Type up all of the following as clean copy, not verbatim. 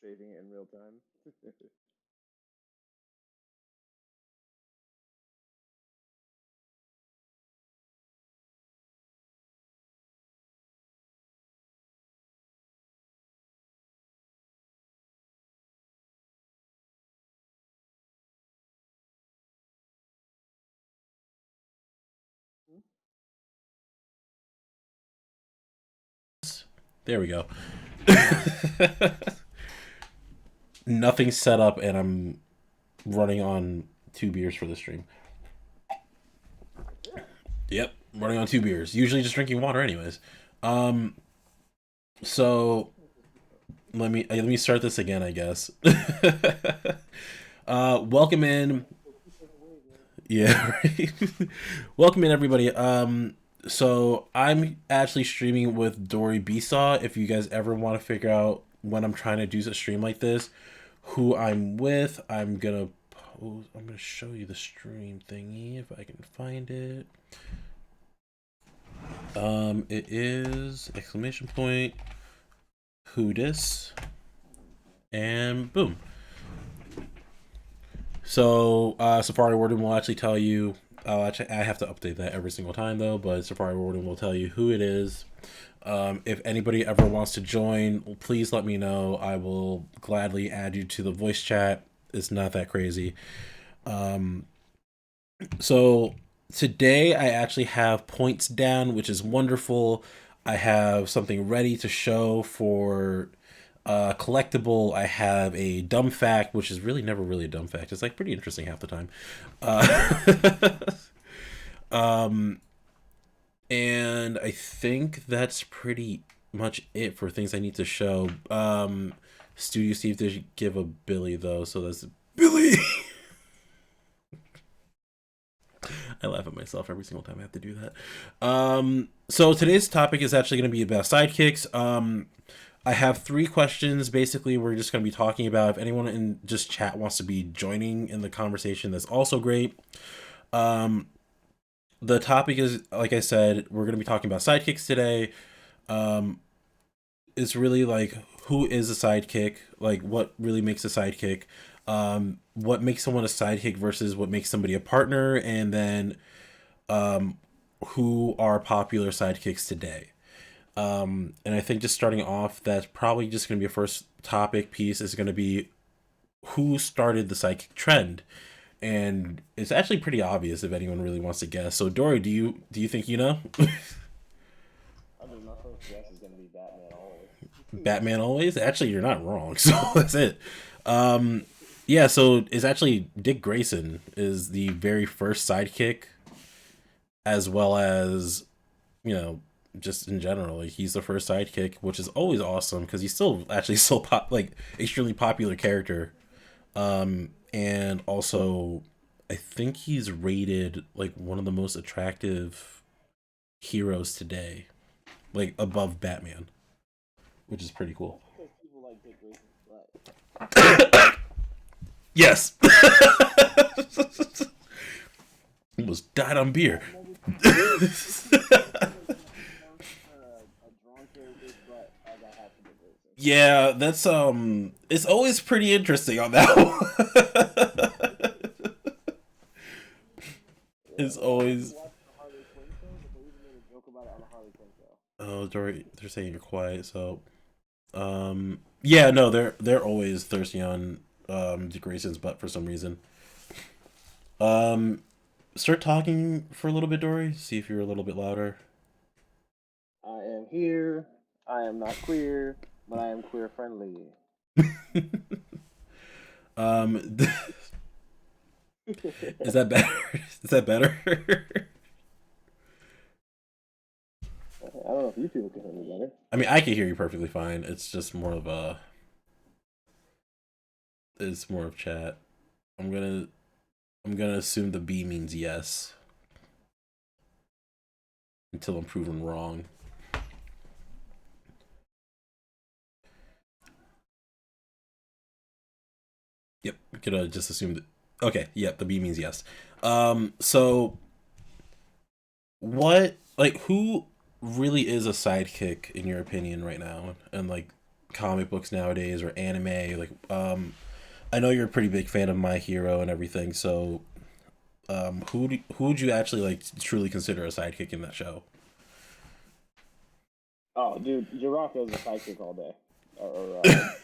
Saving it in real time. There we go. Nothing set up, and I'm running on 2 beers for the stream. Yeah. Yep, running on 2 beers. Usually just drinking water, anyways. Um, so let me start this again, I guess. Welcome in. Keep it away, man. Yeah, right. Welcome in, everybody. So I'm actually streaming with Dory Besaw. If you guys ever want to figure out when I'm trying to do a stream like this, who I'm with, I'm gonna show you the stream thingy if I can find it. It is exclamation point who dis and boom. So Safari Warden will actually tell you. Actually, I have to update that every single time though, but Safari Warden will tell you who it is. If anybody ever wants to join, please let me know. I will gladly add you to the voice chat. It's not that crazy. So today I actually have points down, which is wonderful. I have something ready to show for collectible. I have a dumb fact, which is really never really a dumb fact. It's like pretty interesting half the time. And I think that's pretty much it for things I need to show. Studio Steve did give a Billy though, so that's Billy. I laugh at myself every single time I have to do that. So today's topic is actually going to be about sidekicks. I have 3 questions. Basically, we're just going to be talking about if anyone in just chat wants to be joining in the conversation. That's also great. The topic is, like I said, we're going to be talking about sidekicks today. Um, it's really like who is a sidekick, like what really makes a sidekick, what makes someone a sidekick versus what makes somebody a partner, and then who are popular sidekicks today. And I think just starting off, that's probably just going to be a first topic piece is going to be who started the sidekick trend, and it's actually pretty obvious if anyone really wants to guess. So Dory, do you think you know? I mean, my first guess is gonna be Batman always. Batman always? Actually, you're not wrong. So that's it. Yeah, so it's actually Dick Grayson is the very first sidekick, as well as you know, just in general, like he's the first sidekick, which is always awesome because he's still actually so like extremely popular character. And also, I think he's rated like one of the most attractive heroes today, like above Batman, which is pretty cool. That's because people like Dick Grayson's butt. Yes. Almost died on beer. I've never seen I've never seen a drawn character's butt as I have for Dick Grayson. Yeah, that's it's always pretty interesting on that one. Yeah, It's I actually always watched the Harley Quinn show, but they even made a joke about it on the Harley Quinn show. oh Dory, they're saying you're quiet, so yeah, no, they're always thirsty on Dick Grayson's butt for some reason. Um Start talking for a little bit, Dory. See if you're a little bit louder. I am here. I am not queer, but I am queer friendly. um is that better? Is that better? I don't know if you people can hear me better. I mean, I can hear you perfectly fine. It's just more of a it's more of chat. I'm gonna I'm gonna assume the B means yes until I'm proven wrong. Yep, gonna just assume that. Okay, yep, the B means yes. So what, like, who really is a sidekick in your opinion right now, and like, comic books nowadays or anime. Like, I know you're a pretty big fan of My Hero and everything. So, who would you actually like truly consider a sidekick in that show? Oh, dude, Jiraiya is a sidekick all day. Or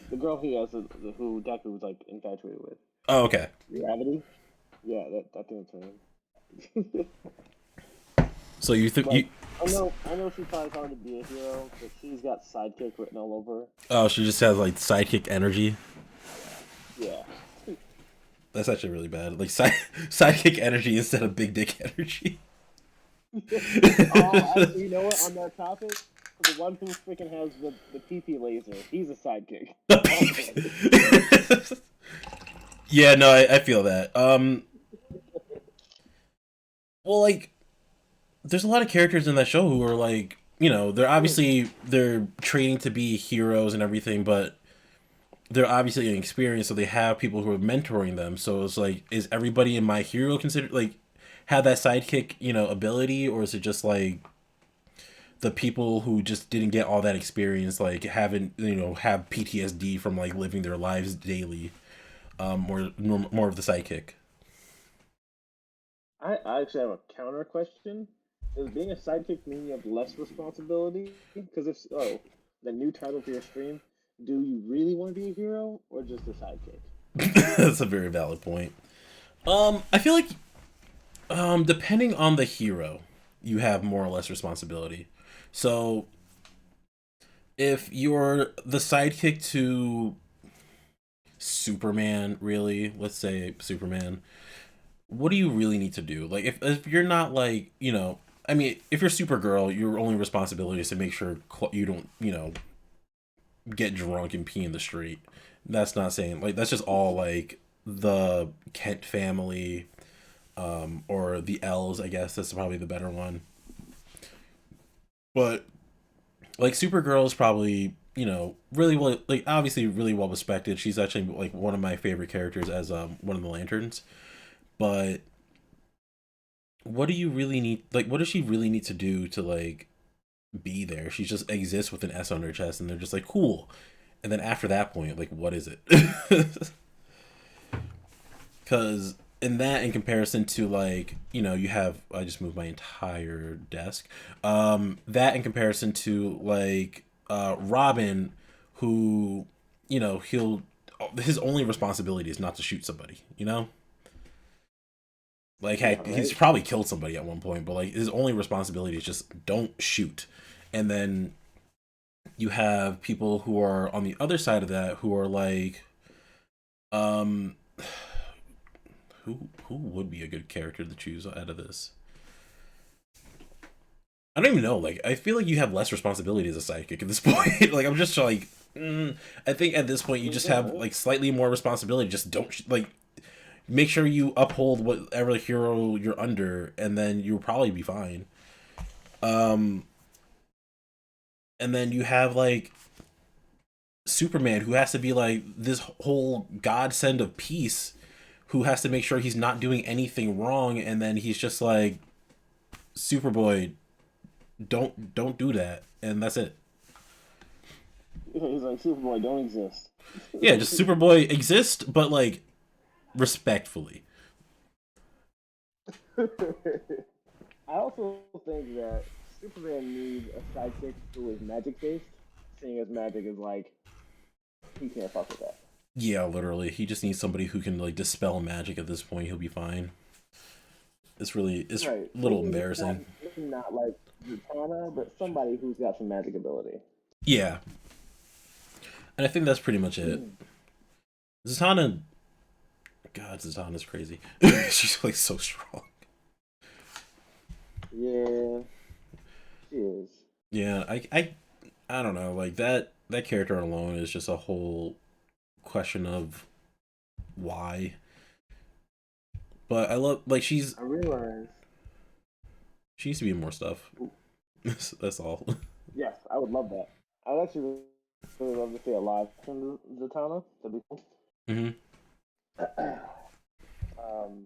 the girl he has, who Deku was like infatuated with. Oh, okay. Gravity. Yeah, that thing's her name. So you think you? Like, I know she tries hard to be a hero, but she's got sidekick written all over her. Oh, she just has like sidekick energy. Yeah. That's actually really bad. Like sidekick energy instead of big dick energy. Oh, actually, you know what? On that topic, the one who freaking has the PP laser, he's a sidekick. Yeah, no, I feel that. Well, like, there's a lot of characters in that show who are like, they're obviously they're training to be heroes and everything, but they're obviously inexperienced, so they have people who are mentoring them. So it's like, is everybody in My Hero considered like have that sidekick, ability, or is it just like the people who just didn't get all that experience, like haven't have PTSD from like living their lives daily, more of the sidekick? I actually have a counter question. Does being a sidekick mean you have less responsibility? Because if so, the new title for your stream, do you really want to be a hero or just a sidekick? That's a very valid point. I feel like depending on the hero, you have more or less responsibility. So if you're the sidekick to Superman, really, let's say Superman, what do you really need to do? Like, if you're not like, I mean, if you're Supergirl, your only responsibility is to make sure you don't, get drunk and pee in the street. That's not saying, like, that's just all like the Kent family, or the L's, I guess that's probably the better one. But like Supergirl is probably really well, like obviously really well respected. She's actually like one of my favorite characters as one of the Lanterns. But what do you really need? Like, what does she really need to do to like be there? She just exists with an S on her chest, and they're just like cool. And then after that point, like, what is it? Because in that, in comparison to like you have, I just moved my entire desk. That in comparison to like Robin, who he'll his only responsibility is not to shoot somebody. Like, Yeah, heck, he's right. probably killed somebody at one point, but like his only responsibility is just don't shoot. And then you have people who are on the other side of that who are like, um, who would be a good character to choose out of this? I don't even know. Like, I feel like you have less responsibility as a sidekick at this point. Like, I'm just like, I think at this point you just have Yeah. like slightly more responsibility. Just don't like make sure you uphold whatever hero you're under, and then you'll probably be fine. Um, and then you have like Superman, who has to be like this whole godsend of peace, who has to make sure he's not doing anything wrong, and then he's just like, Superboy, don't do that, and that's it. He's like Superboy, don't exist. Yeah, just Superboy exist, but like respectfully. I also think that Superman needs a sidekick who is magic based, seeing as magic is like he can't fuck with that. Yeah, literally, he just needs somebody who can like dispel magic. At this point, he'll be fine. It's Right. a little embarrassing. Maybe not like Zatanna, but somebody who's got some magic ability. Yeah, and I think that's pretty much it. Zatanna, God, Zatanna's crazy. She's like so strong. Yeah, she is. Yeah, I don't know. Like that character alone is just a whole question of why. But I love like I realize. she needs to be in more stuff. That's all. Yes, I would love that. I would actually really love to see a live from Zatanna. That'd be cool. Hmm. Um,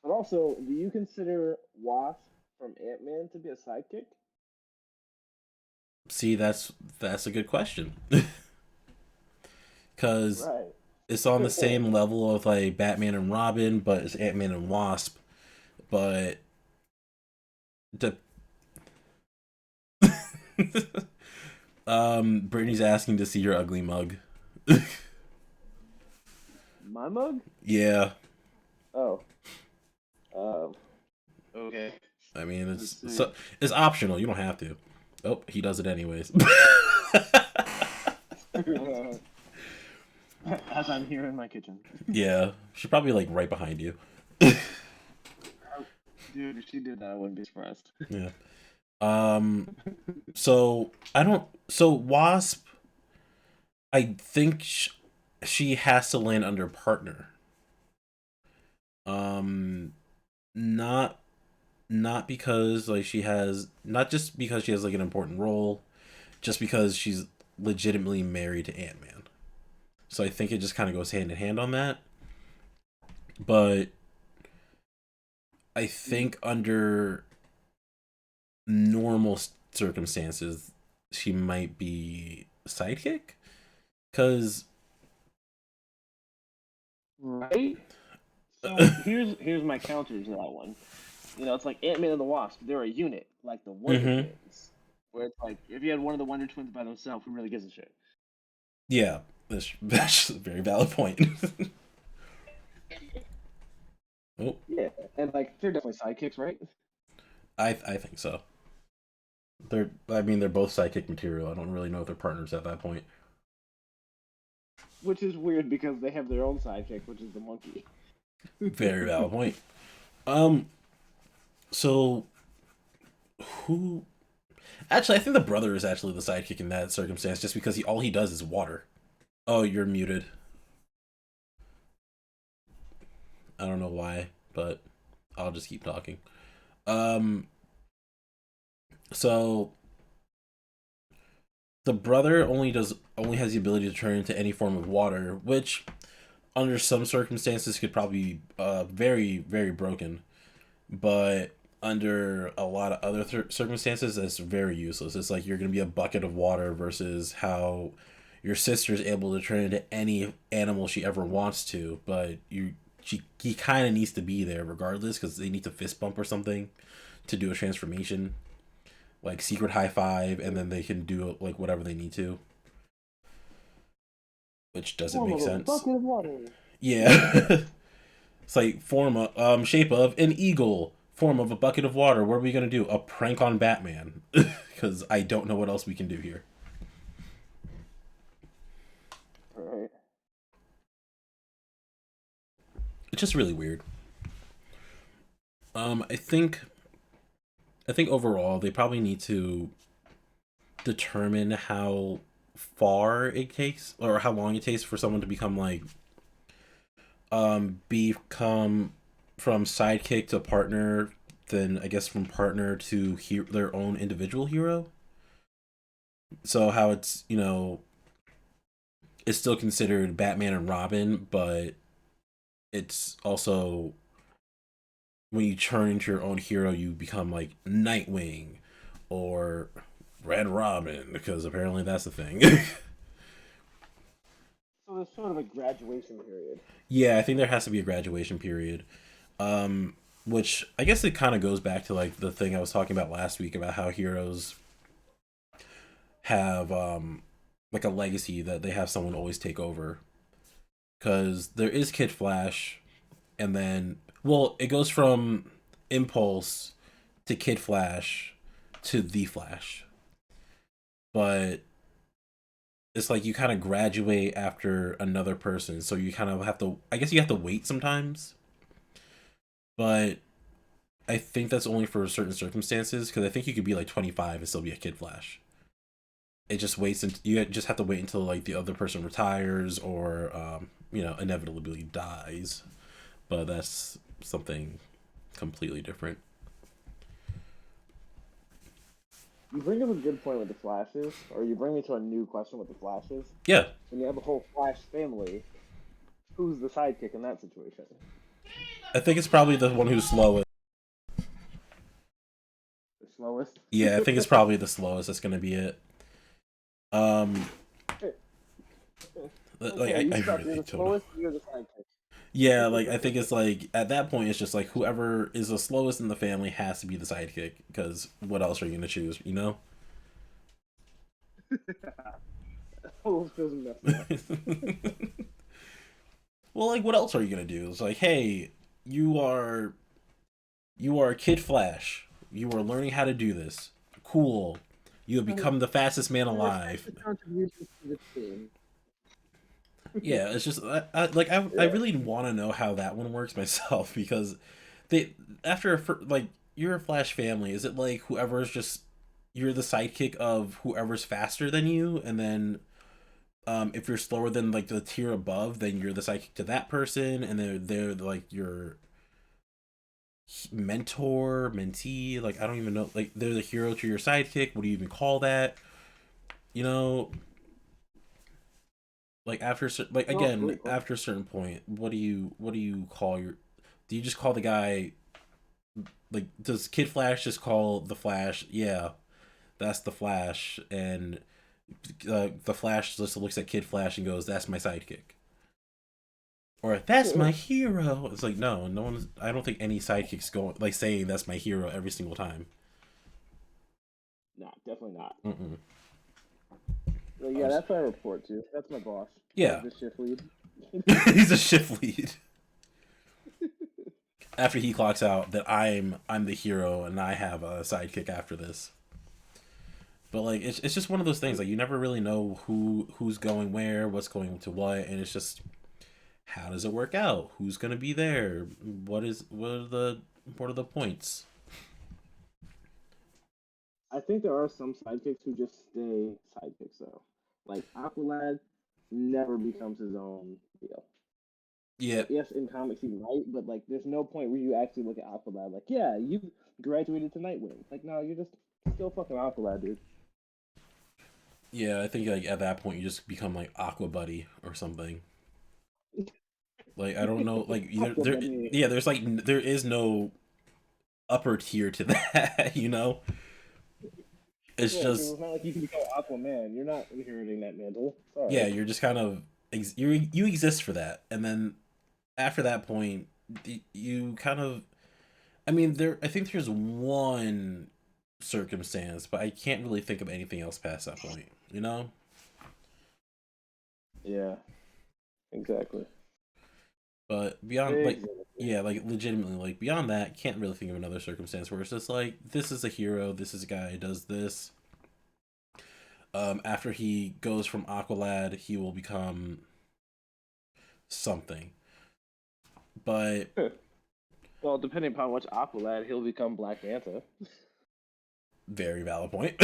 but also, do you consider Wasp from Ant Man to be a sidekick? See, that's a good question. because Right. it's on the same level of like Batman and Robin, but it's Ant-Man and Wasp. But the Brittany's asking to see your ugly mug. My mug? Yeah, Oh. Uh, okay. I mean Let's see. it's optional. You don't have to. Oh, he does it anyways. As I'm here in my kitchen. Yeah, she's probably like right behind you. Dude, if she did that, I wouldn't be surprised. Yeah. Um. So I don't. So Wasp, I think she has to land under partner. Um. Not not because like she has not just because she has like an important role, just because she's legitimately married to Ant-Man. So I think it just kind of goes hand in hand on that. But I think under normal circumstances, she might be sidekick because Right? So here's my counter to that one. It's like Ant Man and the Wasp. They're a unit, like the Wonder mm-hmm. Twins. Where it's like if you had one of the Wonder Twins by themselves, who really gives a shit? Yeah, that's a very valid point. Oh, Yeah, and like they're definitely sidekicks, right? I think so. They're both sidekick material. I don't really know if they're partners at that point. Which is weird because they have their own sidekick, which is the monkey. Very valid point. Um, so who? Actually, I think the brother is actually the sidekick in that circumstance, just because all he does is water. Oh, you're muted. I don't know why, but I'll just keep talking. Um, so the brother only has the ability to turn into any form of water, which under some circumstances could probably be very very broken, but under a lot of other circumstances that's very useless. It's like you're gonna be a bucket of water versus how your sister's able to turn into any animal she ever wants to, but he kind of needs to be there regardless because they need to fist bump or something to do a transformation, like secret high five, and then they can do like whatever they need to, which doesn't Form make of a sense. bucket of water. Yeah. It's like shape of an eagle, form of a bucket of water. What are we gonna do? A prank on Batman? Because I don't know what else we can do here. Right. It's just really weird. I think overall they probably need to determine how far it takes or how long it takes for someone to become like become from sidekick to partner, then I guess from partner to their own individual hero. So how it's still considered Batman and Robin, but it's also when you turn into your own hero, you become like Nightwing or Red Robin because apparently that's the thing. So there's sort of a graduation period. Yeah, I think there has to be a graduation period. Which I guess it kind of goes back to like the thing I was talking about last week about how heroes have like a legacy that they have someone always take over. Because there is Kid Flash, and then well, it goes from Impulse to Kid Flash to the Flash, but it's like you kind of graduate after another person, so you kind of have to. I guess you have to wait sometimes, but I think that's only for certain circumstances because I think you could be like 25 and still be a Kid Flash. It just waits and you just have to wait until like the other person retires or inevitably dies. But that's something completely different. You bring up a good point with the Flashes, or you bring me to a new question with the Flashes. Yeah, When you have a whole Flash family, who's the sidekick in that situation? I think it's probably the one who's slowest. The slowest? Yeah, I think it's probably the slowest. That's gonna be it. Um, Like Okay, you I suck. You're really the don't know. slowest. You're the sidekick. Yeah, like I think it's like at that point it's just like whoever is the slowest in the family has to be the sidekick because what else are you gonna choose, you know? Oh, feels messed up. Well, like what else are you gonna do? It's like, hey, you are you are Kid Flash. You are learning how to do this. Cool. You have become the fastest man I respect alive. the contributions to the team. Yeah, it's just I Yeah. really want to know how that one works myself because they after like you're a Flash family. Is it like whoever's just you're the sidekick of whoever's faster than you, and then if you're slower than like the tier above, then you're the sidekick to that person, and they're like your mentor, mentee. Like I don't even know. Like they're the hero to your sidekick. What do you even call that? You know, like like Oh, again wait, what? after a certain point, what do you call your? Do you just call the guy like? Does Kid Flash just call the Flash? Yeah, that's the Flash, and the Flash just looks at Kid Flash and goes, "That's my sidekick." Or that's my hero. It's like no, no one's. I don't think any sidekicks going like saying that's my hero every single time. Nah, definitely not. Mm-mm. Well, I yeah, was, that's what I report to. That's my boss. yeah, The shift lead. he's a shift lead. After he clocks out, that I'm the hero and I have a sidekick after this. But like it's just one of those things like you never really know who's going where, what's going to what, and it's just how does it work out? Who's gonna be there? What are the points? I think there are some sidekicks who just stay sidekicks though. Like Aqualad never becomes his own deal. Yeah, Like yes, in comics he might, but like there's no point where you actually look at Aqualad like, yeah, you graduated to Nightwing. Like no, you're just still fucking Aqualad, dude. yeah. I think like at that point you just become like Aqua Buddy or something. Like I don't know, like there Aquabuddy. yeah, there's like there is no upper tier to that, you know. It's Yeah, because just it's not like you can become Aquaman. You're not inheriting that mantle. yeah, Sorry. you're just kind of you exist for that, and then after that point, you kind of I mean there I think there's one circumstance, but I can't really think of anything else past that point. You know? Yeah, exactly. But beyond like Exactly. yeah, like legitimately like beyond that, can't really think of another circumstance where it's just like this is a hero, this is a guy who does this. After he goes from Aqualad, he will become something. But Well, depending upon which Aqualad, he'll become Black Manta. very valid point.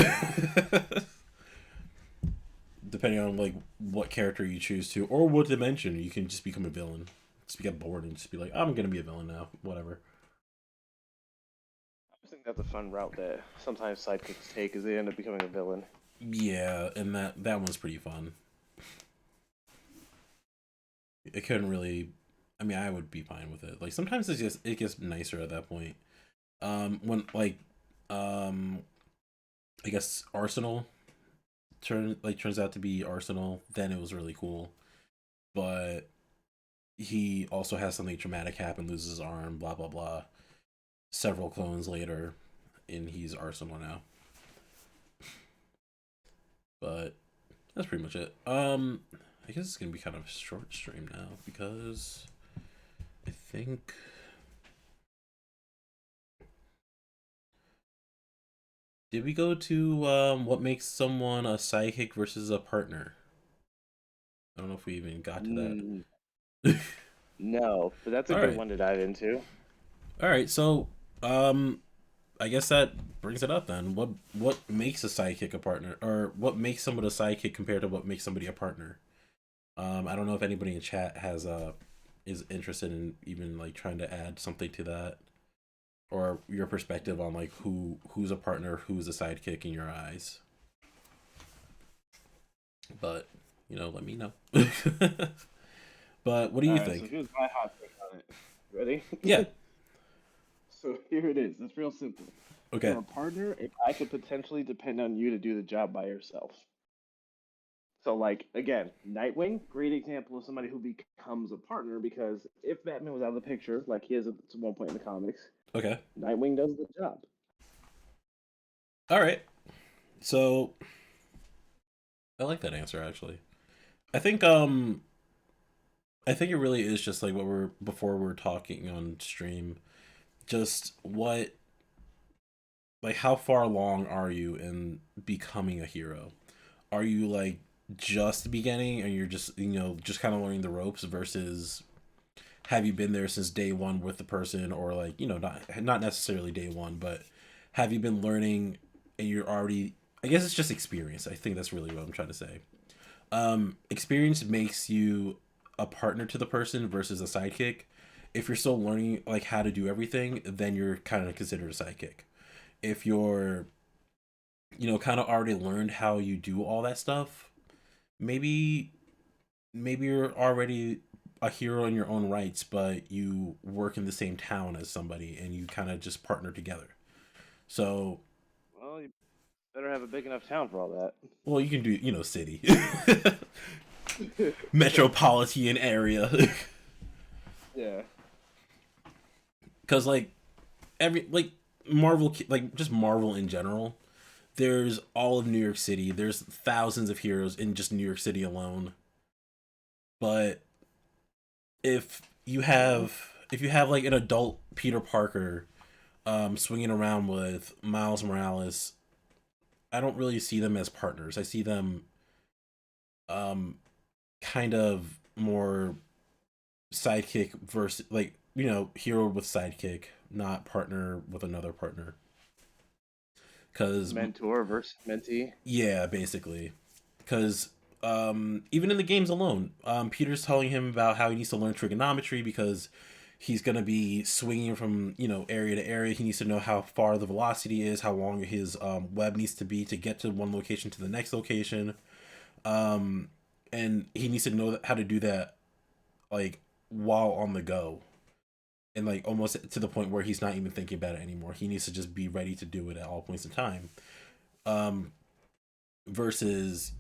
Depending on like what character you choose to, or what dimension, you can just become a villain. Just get bored and just be like, I'm gonna be a villain now. Whatever. I think that's a fun route that sometimes sidekicks take, is they end up becoming a villain. Yeah, and that one's pretty fun. It couldn't really. I mean, I would be fine with it. Like sometimes it gets nicer at that point. When like, um, I guess Arsenal turns out to be Arsenal, then it was really cool. But he also has something traumatic happen, loses his arm, blah blah blah. Several clones later, and he's Arsenal now. But that's pretty much it. I guess it's gonna be kind of a short stream now because I think did we go to what makes someone a sidekick versus a partner? I don't know if we even got to Mm, that. no, but that's a All good right. one to dive into. All right. So, um I guess that brings it up then. What makes a sidekick a partner, or what makes someone a sidekick compared to what makes somebody a partner? I don't know if anybody in chat has is interested in even like trying to add something to that, or your perspective on like who's a partner, who's a sidekick in your eyes. But let me know. But what do All you right, so think? here's my hot take on it. Ready? Yeah. So here it is. It's real simple. Okay. You're a partner if I could potentially depend on you to do the job by yourself. So, like, again, Nightwing, great example of somebody who becomes a partner because if Batman was out of the picture, like he is at one point in the comics, Okay. Nightwing does the job. All right. So I like that answer actually. I think I think it really is just like what we're before we are talking on stream. Just what like how far along are you in becoming a hero? Are you like just beginning and you're just just kind of learning the ropes versus have you been there since day one with the person or like not necessarily day one but have you been learning and you're already I guess it's just experience. I think that's really what I'm trying to say. Experience makes you a partner to the person versus a sidekick. If you're still learning like how to do everything, then you're kind of considered a sidekick. If you're kind of already learned how you do all that stuff, maybe you're already a hero in your own rights, but you work in the same town as somebody and you kind of just partner together. So, Well, you better have a big enough town for all well, you can do city, that. metropolitan area, Yeah. because like every like Marvel, like just Marvel in general. There's all of New York City. There's thousands of heroes in just New York City alone. But if you have like an adult Peter Parker swinging around with Miles Morales, I don't really see them as partners. I see them um, kind of more sidekick versus like hero with sidekick, not partner with another partner. Because Mentor versus mentee. yeah, basically, because even in the games alone, Peter's telling him about how he needs to learn trigonometry because he's going to be swinging from area to area. He needs to know how far the velocity is, how long his web needs to be to get to one location to the next location, and he needs to know how to do that like while on the go. And like almost to the point where he's not even thinking about it anymore. He needs to just be ready to do it at all points in time. Um, versus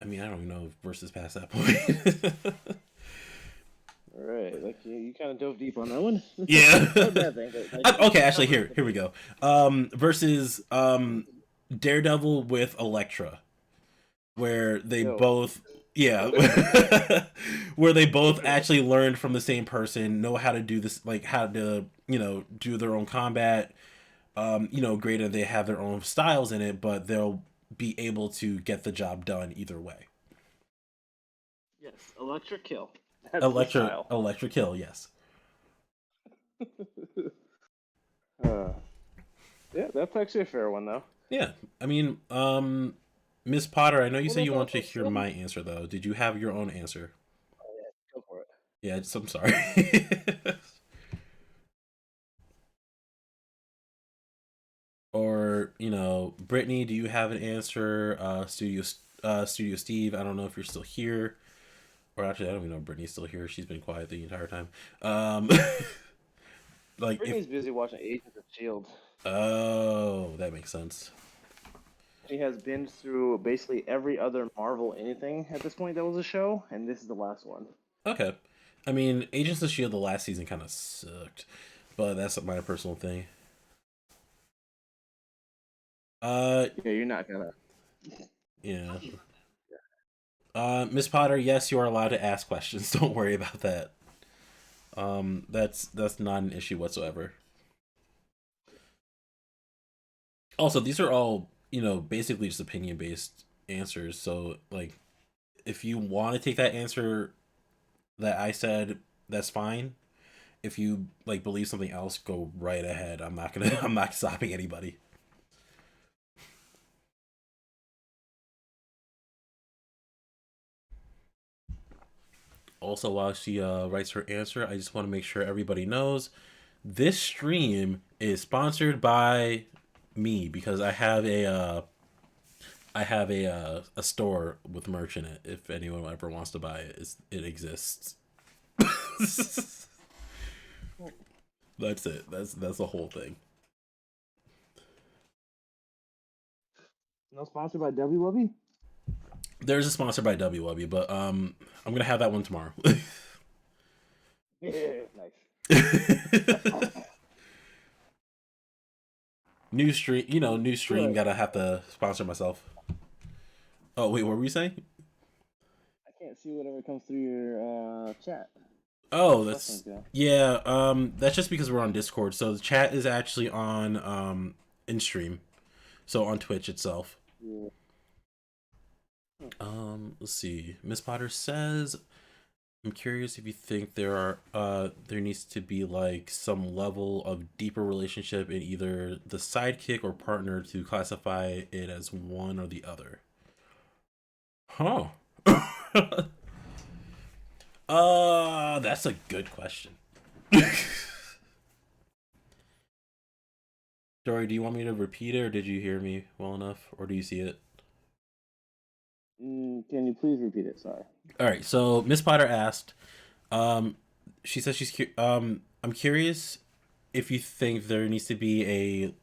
I mean, I don't even know if versus past that point. All right, like you kind of dove deep on that one. Yeah. Not a bad thing, but like Okay, you actually, covered here the we base. go. Versus Daredevil with Elektra, where they Yo, both yeah, where they both actually learned from the same person, know how to do this, like how to do their own combat. Granted they have their own styles in it, but they'll be able to get the job done either way. yes, electric kill. That's the Electra style. Electric Hill, yes. uh, yeah, that's actually a fair one though. Yeah, I mean, Miss Potter, I know you What said you want about to hear some? my answer though. Did you have your own answer? Oh yeah, go for it. Yeah, I'm sorry. Or Brittany, do you have an answer? Studio Steve, I don't know if you're still here, or actually, I don't even know if Brittany's still here. She's been quiet the entire time. Um, like if Brittany's busy watching Agents of Shield. oh, that makes sense. She has been through basically every other Marvel anything at this point that was a show, and this is the last one. Okay, I mean, Agents of Shield the last season kind of sucked, but that's my personal thing. Uh, Yeah, you're not gonna. yeah. Miss Potter, yes, you are allowed to ask questions. Don't worry about that. That's not an issue whatsoever. Also, these are all basically just opinion based answers. So like, if you want to take that answer that I said, that's fine. If you like believe something else, go right ahead. I'm not gonna. I'm not stopping anybody. Also, while she writes her answer, I just want to make sure everybody knows this stream is sponsored by me because I have a store with merch in it. If anyone ever wants to buy it, it exists. That's it. That's the whole thing. No sponsored by W Wubby? There's a sponsor by WW, but I'm gonna have that one tomorrow. Yeah, nice. New stream, new stream. Look, Gotta have to sponsor myself. Oh wait, what were you saying? I can't see whatever comes through your chat. Oh, Questions that's go. yeah. That's just because we're on Discord. So the chat is actually on in stream, so on Twitch itself. Yeah. Let's see. Miss Potter says, "I'm curious if you think there needs to be like some level of deeper relationship in either the sidekick or partner to classify it as one or the other." Huh. That's a good question. Dory, do you want me to repeat it, or did you hear me well enough, or do you see it? Can you please repeat it? Sorry. All right. So Miss Potter asked. Um, she says I'm curious if you think there needs to be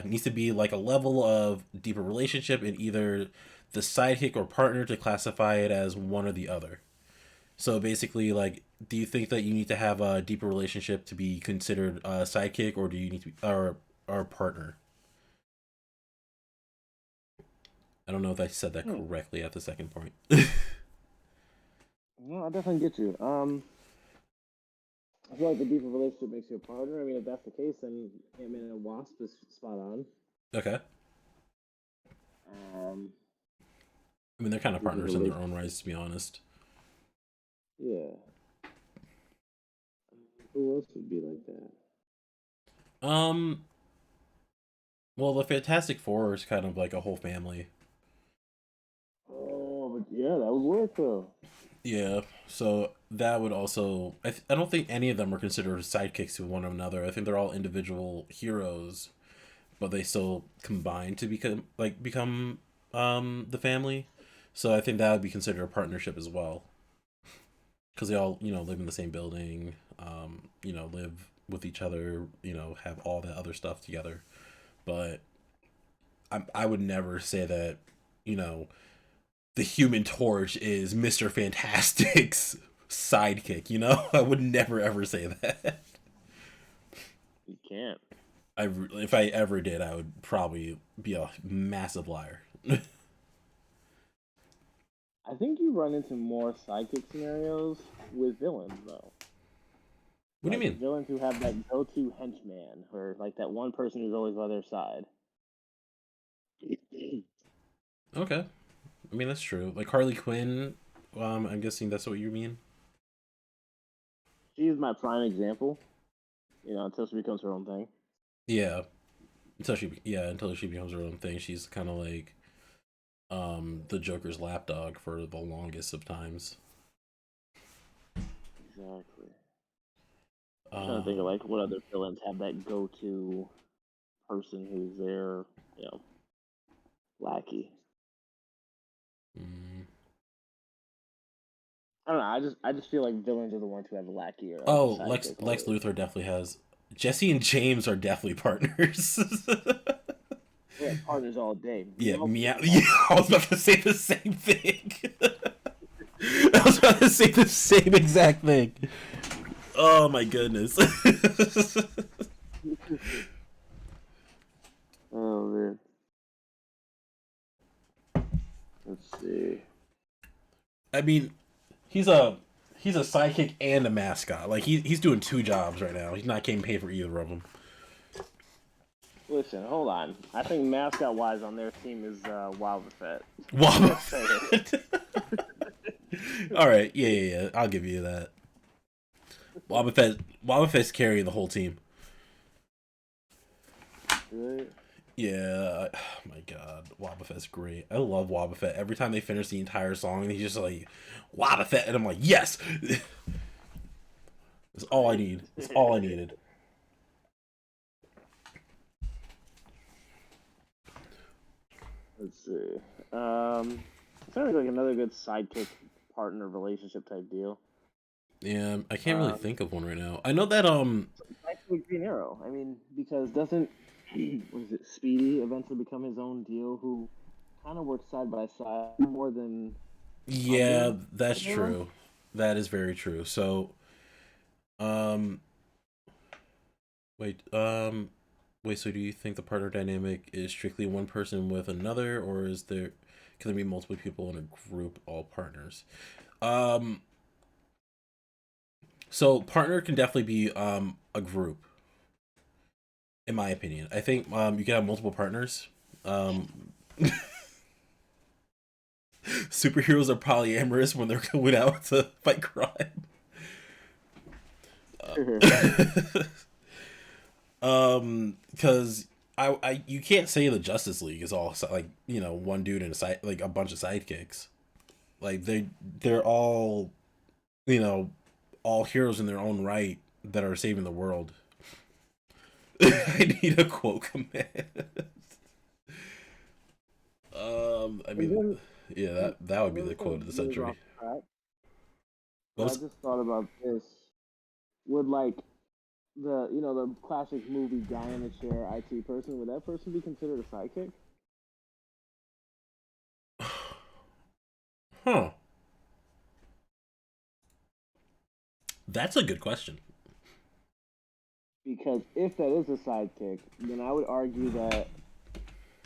needs to be like a level of deeper relationship in either the sidekick or partner to classify it as one or the other. So basically, like, do you think that you need to have a deeper relationship to be considered a sidekick, or do you need to be or partner? I don't know if I said that Hmm. correctly at the second point. No, I definitely get you. I feel like the deeper relationship makes you a partner. I mean, if that's the case, then Ant-Man and Wasp is spot on. Okay. Um, I mean, they're kind of deeper partners in their relationship. own rights, to be honest. Yeah. Who else would be like that? Um, well, the Fantastic Four is kind of like a whole family. Oh, but yeah, that would work though. Yeah, so that would also. I don't think any of them are considered sidekicks to one another. I think they're all individual heroes, but they still combine to become the family. So I think that would be considered a partnership as well, because they all live in the same building, live with each other, have all that other stuff together. But I would never say that you know the Human Torch is Mr. Fantastic's sidekick. I would never ever say that. You can't. If I ever did, I would probably be a massive liar. What I think you run into more sidekick scenarios with villains though. do you Like mean? villains who have that go-to henchman, or like that one person who's always by their side. Okay, I mean that's true. Like Harley Quinn. I'm guessing that's what you mean. She's my prime example. Until she becomes her own thing. Yeah, until she becomes her own thing. She's kind of like the Joker's lapdog for the longest of times. Exactly. I'm trying to think of Um, like what other villains have that go-to person who's their, you know, lackey. mm, I don't know. I just feel like villains are the ones who have a lackey or like a oh, Lex sidekick Lex always. Luthor definitely has. Jesse and James are definitely partners. Yeah, partners all day. Yeah, Meow meow. is Yeah, partner. I was about to say the same thing. I was about to say the same exact thing. Oh my goodness. Oh man. Let's see. I mean, he's a he's a sidekick and a mascot. Like he's doing two jobs right now. He's not getting paid for either of them. Listen, hold on. I think mascot wise on their team is Wildfett. Wobba. Just saying. All right, yeah. I'll give you that. Wobbuffet's carrying the whole team. Right? Yeah, oh my god, Wobbuffet's great. I love Wobbuffet. Every time they finish the entire song, he's just like Wobbuffet, and I'm like, yes, it's all I need. It's all I needed. Let's see. Sounds like another good sidekick partner relationship type deal. Yeah, I can't really Um, think of one right now. I know that Actually, Green Arrow. I mean, because doesn't what is it? Speedy eventually become his own deal, who kind of work side by side more than Yeah, under that's a hero. true. That is very true. So, um, wait, wait. So, do you think the partner dynamic is strictly one person with another, or is there can there be multiple people in a group, all partners? Um, so partner can definitely be a group, in my opinion. I think you can have multiple partners. Um, superheroes are polyamorous when they're going out to fight crime. Because I you can't say the Justice League is all like one dude and a side like a bunch of sidekicks. Like they're all you know all heroes in their own right that are saving the world. I need a quote command. I And mean, then yeah, and that would I be know the this kind quote of of the veers off century. track, What but I was just thought about this. Would like the classic movie guy in the chair IT person, would that person be considered a sidekick? huh? That's a good question. Because if that is a sidekick, then I would argue that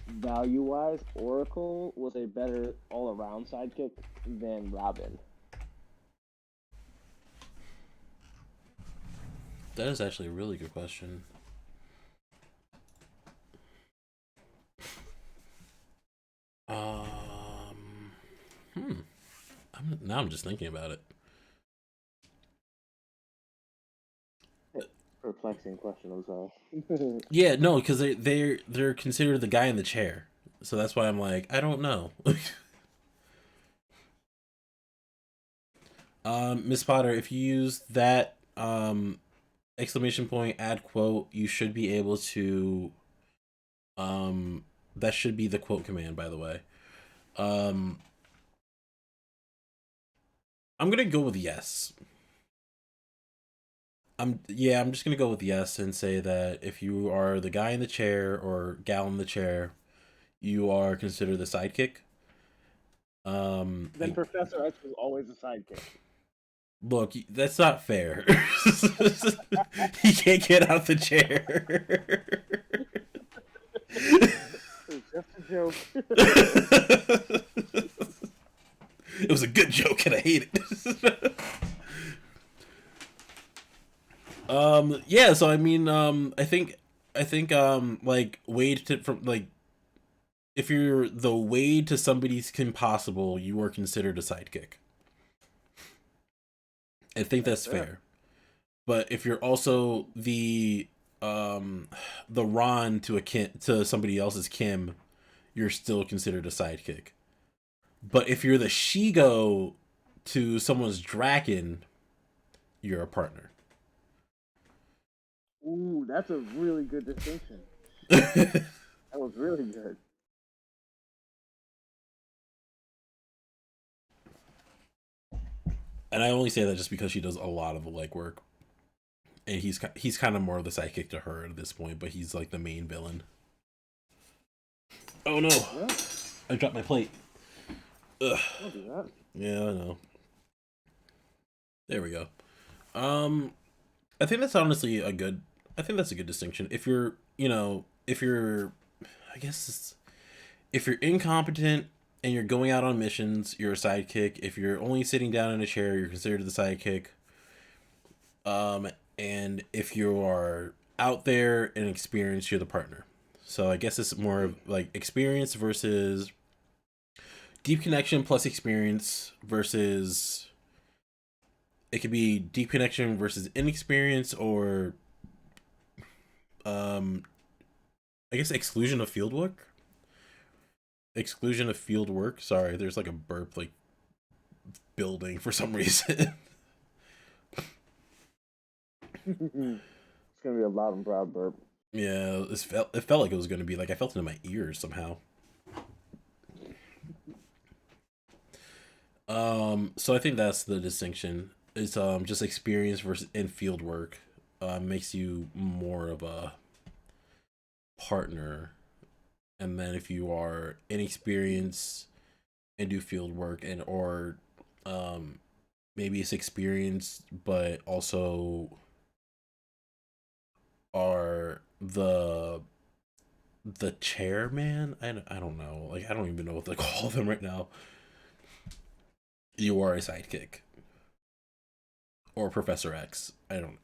value wise, Oracle was a better all around sidekick than Robin. That is actually a really good question. Um, hmm. Now I'm just thinking about it. Perplexing question, I'm sorry. Yeah, no, because they're considered the guy in the chair, so that's why I'm like, I don't know. Miss Potter, if you use that exclamation point add quote, you should be able to that should be the quote command, by the way. Um, I'm gonna go with yes. I'm just gonna go with yes and say that if you are the guy in the chair or gal in the chair, you are considered the sidekick. Then Professor X was always a sidekick. Look, that's not fair. He can't get out the chair. It was just a joke. It was a good joke and I hate it. Yeah, so I mean I think like Wade to from like if you're the Wade to somebody's Kim Possible, you are considered a sidekick. I think That's that's fair. fair. But if you're also um the Ron to a Kim, to somebody else's Kim, you're still considered a sidekick. But if you're the Shigo to someone's Draken, you're a partner. Ooh, that's a really good distinction. And That was really good. I only say that just because she does a lot of the legwork, and he's kind of more of the sidekick to her at this point, but he's like the main villain. Oh no! Yeah, I dropped my plate. Ugh. don't do that. Yeah, I know. There we go. Um, I think that's honestly a good. I think that's a good distinction. If you're, if you're, I guess if you're incompetent and you're going out on missions, you're a sidekick. If you're only sitting down in a chair, you're considered the sidekick. Um, and if you are out there and experienced, you're the partner. So I guess it's more of like experience versus deep connection plus experience versus it could be deep connection versus inexperience or um I guess exclusion of field work. Exclusion of field work. Sorry, there's like a burp like building for some reason. It's gonna be a loud and proud burp. Yeah, it felt like it was gonna be like I felt it in my ears somehow. So I think that's the distinction. It's just experience versus in field work makes you more of a partner, and then if you are inexperienced and do field work, and or um maybe it's experienced but also are the chairman. I don't know, like I don't even know what to call them right now. You are a sidekick or Professor X. I don't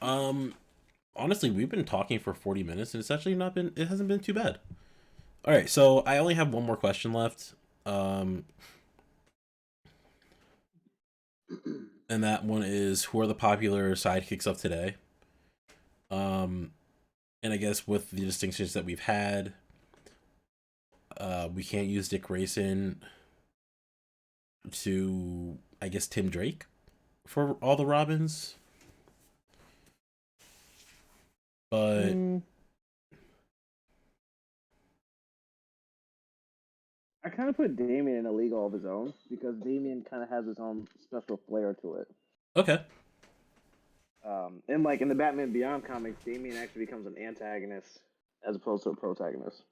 um honestly, we've been talking for 40 minutes and it's actually not been it hasn't been too bad. All right, so I only have one more question left. Um and that one is, who are the popular sidekicks of today? Um and I guess with the distinctions that we've had, we can't use Dick Grayson to, I guess, Tim Drake for all the Robins, but Mm, I kind of put Damien in a league all of his own because Damien kind of has his own special flair to it. okay. And like in the Batman Beyond comics, Damien actually becomes an antagonist as opposed to a protagonist.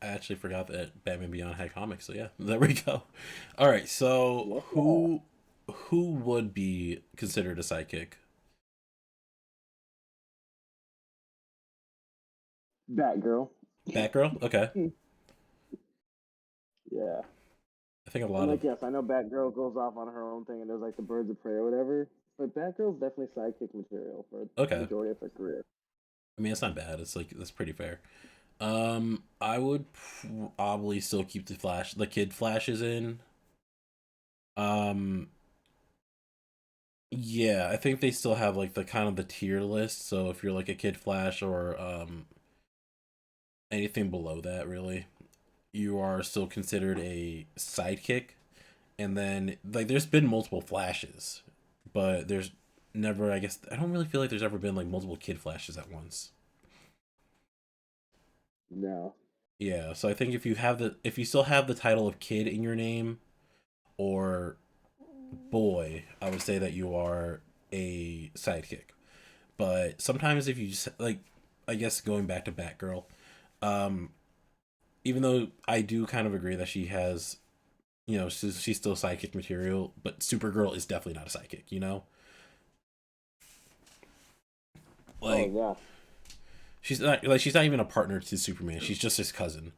I actually forgot that Batman Beyond had comics, so yeah, there we go. All right, so Yes, yeah. who would be considered a sidekick? Batgirl. Batgirl. Okay, Yeah. I think a And lot of like, yes, I know Batgirl goes off on her own thing and there's like the Birds of Prey or whatever, but Batgirl's definitely sidekick material for the okay. majority of her career. I mean, it's not bad. It's like that's pretty fair. I would probably still keep the kid flashes in. Um, yeah, I think they still have like the kind of the tier list. So if you're like a kid flash or anything below that, really, you are still considered a sidekick. And then like there's been multiple flashes, but there's never, I guess I don't really feel like there's ever been like multiple kid flashes at once. No. Yeah, so I think if you still have the title of kid in your name or boy, I would say that you are a sidekick. But sometimes if you just like, I guess going back to Batgirl, um, even though I do kind of agree that she has, she's still sidekick material, but Supergirl is definitely not a sidekick. Oh, Like yeah. she's not even a partner to Superman. She's just his cousin.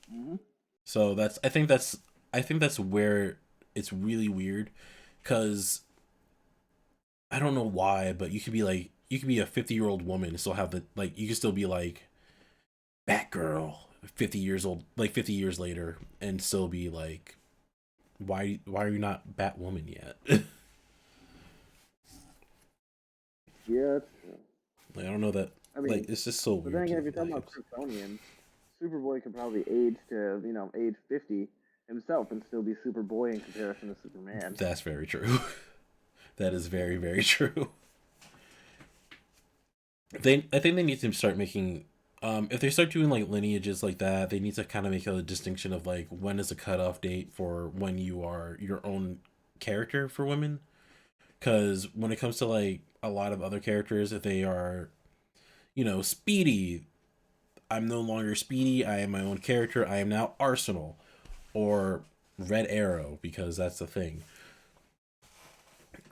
Hmm. So I think that's where it's really weird, because I don't know why, but you could be a 50-year-old woman and still have the like you could still be like Batgirl 50 years old, like 50 years later, and still be like, why are you not Batwoman yet? Yeah, it's true. Like I don't know that, I like mean, it's just so but then weird to again, if me. you're talking Like about Kryptonians, Superboy could probably age to, age 50 himself and still be Superboy in comparison to Superman. that's very true. That is very very true. I think they need to start making, if they start doing like lineages like that, they need to kind of make a distinction of like when is a cutoff date for when you are your own character for women. Because when it comes to like a lot of other characters, if they are, Speedy, I'm no longer Speedy, I am my own character, I am now Arsenal, or Red Arrow, because that's the thing.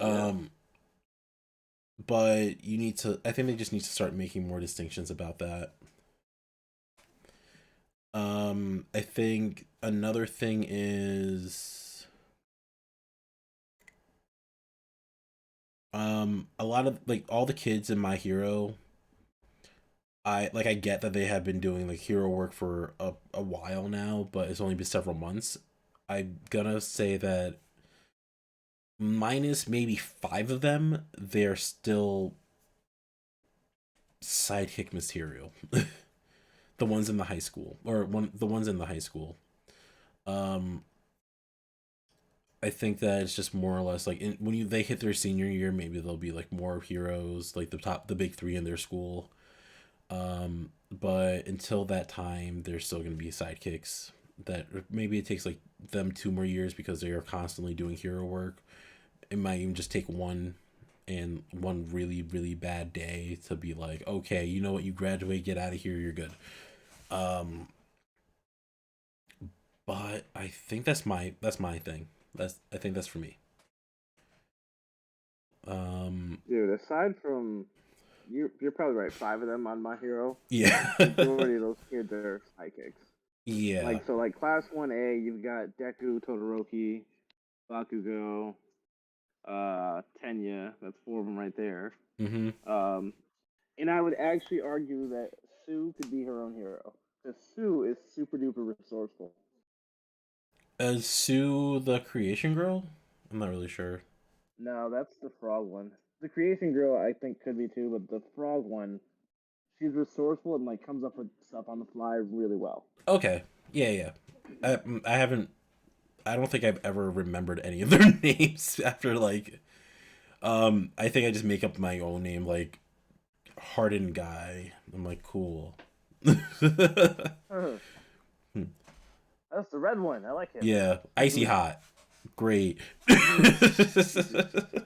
Yeah. um but I think they just need to start making more distinctions about that. I think another thing is, a lot of like all the kids in My Hero, I get that they have been doing like hero work for a while now, but it's only been several months. I'm gonna say that minus maybe five of them, they're still sidekick material. The ones in the high school, or the ones in the high school. Um, I think that it's just more or less like they hit their senior year, maybe they'll be like more heroes, like the big three in their school. But until that time, they're still going to be sidekicks. That maybe it takes like them 2 more years because they are constantly doing hero work. It might even just take one. and one really really bad day to be like, okay, you know what, you graduate, get out of here, you're good. Um, but I think that's my thing. I think that's for me. Um, Dude, aside from you're probably right. Five of them on My Hero. yeah, Majority of those kids are sidekicks. yeah. Like class 1A, you've got Deku, Todoroki, Bakugo, Tenya. That's four of them right there. Mm-hmm. Um, and I would actually argue that Sue could be her own hero because Sue is super duper resourceful. Is Sue the creation girl? I'm not really sure. No, that's the frog one. The creation girl I think could be too, but the frog one, she's resourceful and like comes up with stuff on the fly really well. Okay. Yeah, yeah. I haven't. I don't think I've ever remembered any of their names after like. I think I just make up my own name, like Hardened Guy. I'm like, cool. That's the red one. I like him. Yeah, Icy Hot. Great.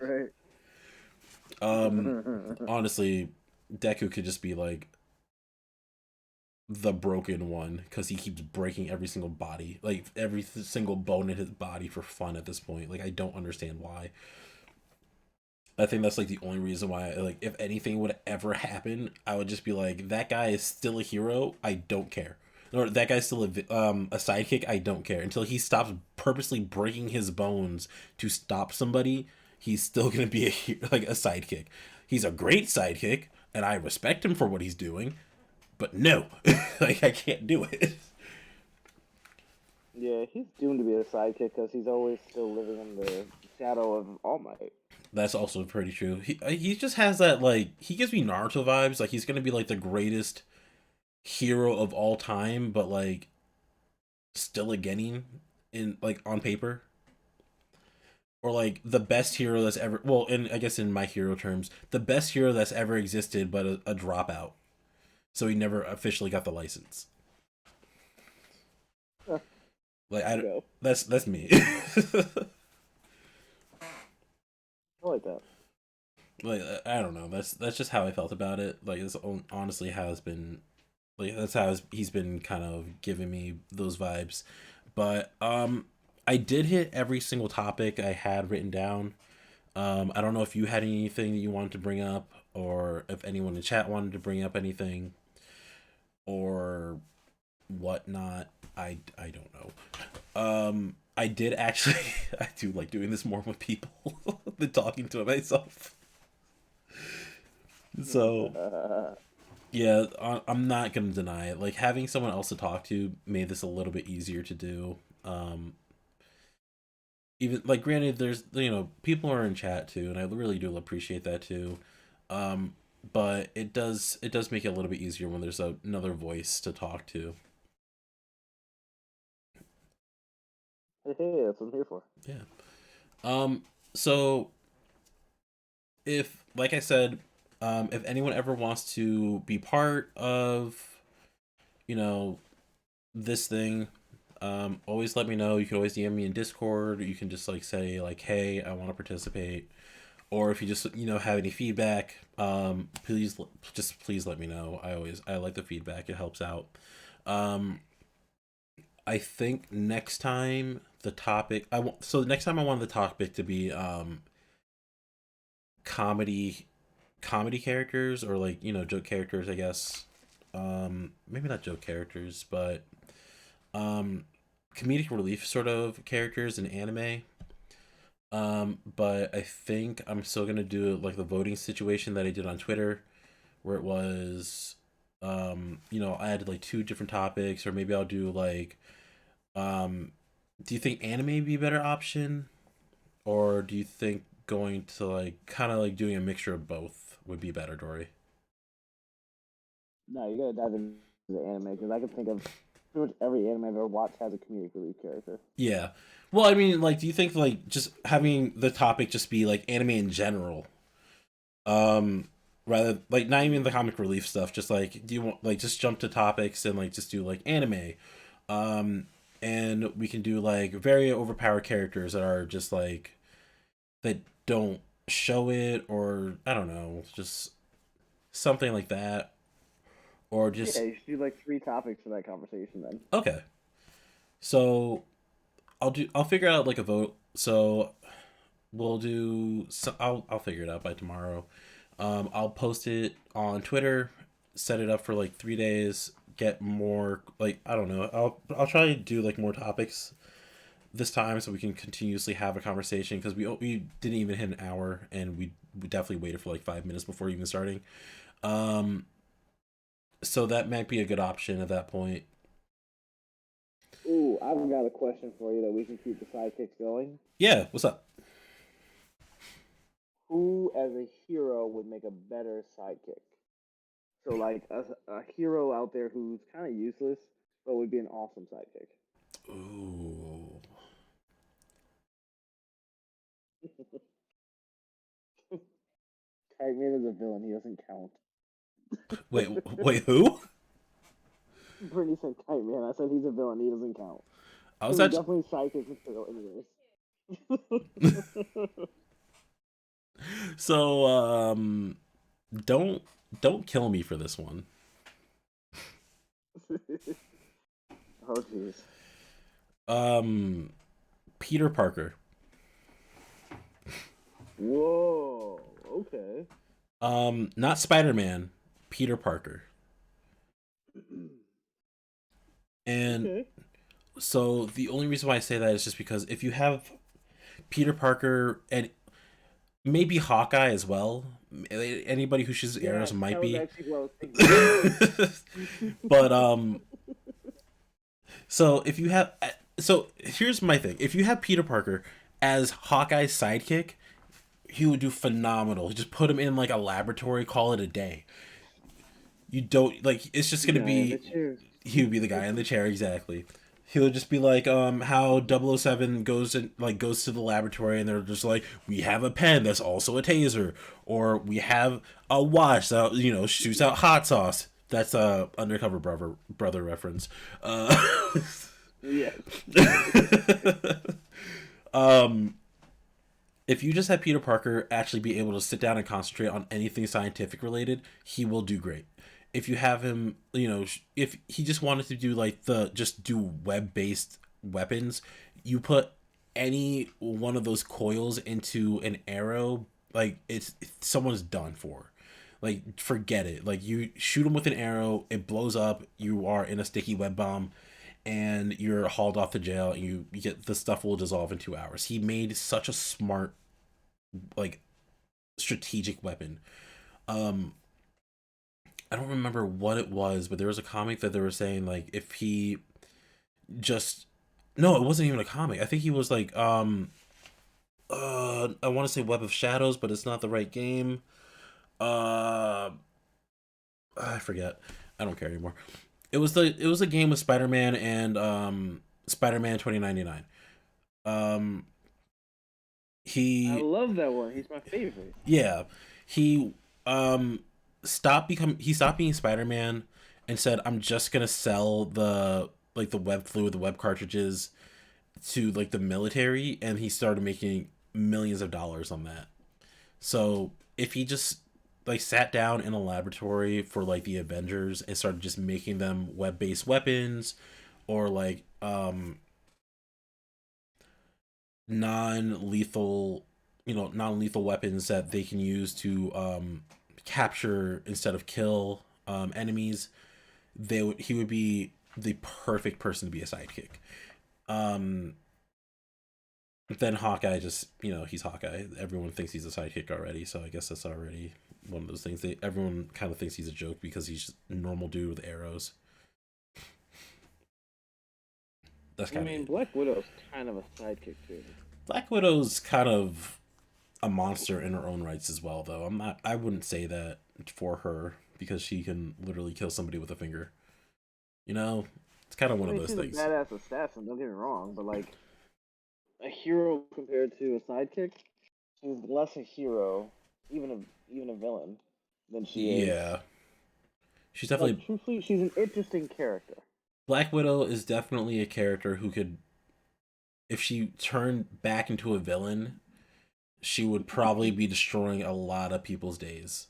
Right. um, honestly, Deku could just be like the broken one because he keeps breaking every single body, like every single bone in his body for fun at this point. Like, I don't understand why. I think that's like the only reason why, like, if anything would ever happen, I would just be like, that guy is still a hero. I don't care. Or that guy's still a sidekick. I don't care until he stops purposely breaking his bones to stop somebody. He's still gonna be like a sidekick. He's a great sidekick, and I respect him for what he's doing. But no, like, I can't do it. Yeah, he's doomed to be a sidekick because he's always still living in the shadow of All Might. That's also pretty true. He just has that, like, he gives me Naruto vibes. Like, he's gonna be like the greatest hero of all time, but like still a genin in, like, on paper. Or like the best hero that's ever, well, in, I guess in my hero terms, the best hero that's ever existed, but a dropout. So he never officially got the license. Like, I Go. that's me. I like that. Like, I don't know. That's just how I felt about it. Like, it's honestly how it's been. Like, that's how he's been kind of giving me those vibes. But I did hit every single topic I had written down. I don't know if you had anything that you wanted to bring up, or if anyone in chat wanted to bring up anything, or whatnot. I don't know. I did actually. I do like doing this more with people than talking to myself. So yeah, I'm not gonna deny it. Like, having someone else to talk to made this a little bit easier to do. Even, like, granted, there's, people are in chat too, and I really do appreciate that too. Um, but it does make it a little bit easier when there's another voice to talk to. Hey, that's what I'm here for. Yeah. So if, like I said, if anyone ever wants to be part of, you know, this thing, always let me know. You can always DM me in Discord, or you can just like say like, hey, I want to participate. Or if you just, have any feedback, please let me know. I like the feedback. It helps out. Um, I think next time the topic I want so next time I want the topic to be comedy comedy characters, or like, joke characters, I guess. Maybe not joke characters, but um comedic relief sort of characters in anime. But I think I'm still gonna do like the voting situation that I did on Twitter, where it was, I added like two different topics, or maybe I'll do like, um, do you think anime would be a better option, or do you think going to like kind of like doing a mixture of both would be better, Dory? No, you gotta dive into the anime because I can think of pretty much every anime I've ever watched has a comedic relief character. Yeah. Well, I mean, like, do you think like just having the topic just be like anime in general, um, rather, like, not even the comic relief stuff, just like, do you want, like, just jump to topics and like just do like anime, um, and we can do like very overpowered characters that are just like, that don't show it, or I don't know, just something like that, or Yeah, just you should do like three topics for that conversation then. okay. So I'll figure out like a vote. So we'll do. So I'll figure it out by tomorrow. I'll post it on Twitter, set it up for like 3 days. Get more like I don't know. I'll try to do like more topics this time so we can continuously have a conversation because we didn't even hit an hour and we definitely waited for like 5 minutes before even starting. Um, so that might be a good option at that point. Ooh, I've got a question for you that we can keep the sidekicks going. Yeah, what's up? Who, as a hero, would make a better sidekick? So, like a hero out there who's kind of useless, but would be an awesome sidekick. Ooh. Kite Man is a villain. He doesn't count. Wait, who? Brittany said Kite Man. I said he's a villain. He doesn't count. I was So he actually definitely sidekick material anyways. so don't don't kill me for this one. Oh jeez. Um, Peter Parker. Whoa. Okay. Not Spider Man. Peter Parker. And Okay. so the only reason why I say that is just because if you have Peter Parker and maybe Hawkeye as well, anybody who shoots arrows Yes, might that was be. actually what I was thinking. But so if you have, so here's my thing: if you have Peter Parker as Hawkeye's sidekick, he would do phenomenal. Just put him in like a laboratory, call it a day. You don't like it's just The gonna guy in the be chair. he would be the guy in the chair exactly. He'll just be like how 007 goes to the laboratory and they're just like we have a pen that's also a taser, or we have a watch that shoots out hot sauce. That's a undercover brother reference. Yes. um if you just have Peter Parker actually be able to sit down and concentrate on anything scientific related, he will do great. If you have him, if he just wanted to do like just do web based weapons, you put any one of those coils into an arrow, like it's someone's done for. Like forget it. Like you shoot him with an arrow, it blows up. You are in a sticky web bomb, and you're hauled off to jail. And you get the stuff will dissolve in 2 hours. He made such a smart like strategic weapon. Um, I don't remember what it was, but there was a comic that they were saying like if he just no, it wasn't even a comic. I think he was like I want to say Web of Shadows, but it's not the right game. Uh I forget. I don't care anymore. It was a game with Spider-Man and Spider-Man 2099. Um I he love that one. He's my favorite. Yeah, he he stopped being Spider-Man and said I'm just going to sell the web fluid, the web cartridges to like the military, and he started making millions of dollars on that. So, if he just like sat down in a laboratory for like the Avengers and started just making them web-based weapons, or like non-lethal non-lethal weapons that they can use to capture instead of kill enemies, he would be the perfect person to be a sidekick. um then Hawkeye just he's Hawkeye, everyone thinks he's a sidekick already, so I guess that's already one of those things. Everyone kind of thinks he's a joke because he's just a normal dude with arrows. That's I kind of mean, it. Black Widow's kind of a sidekick too. Black Widow's kind of a monster in her own rights as well, though. I wouldn't say that for her because she can literally kill somebody with a finger. You know, it's kind of I one of mean, those she's a things. badass assassin. Don't get me wrong, but like a hero compared to a sidekick, she's less a hero, even a villain, than she is. Yeah, she's Like definitely truthfully, she's an interesting character. Black Widow is definitely a character who could, if she turned back into a villain, she would probably be destroying a lot of people's days.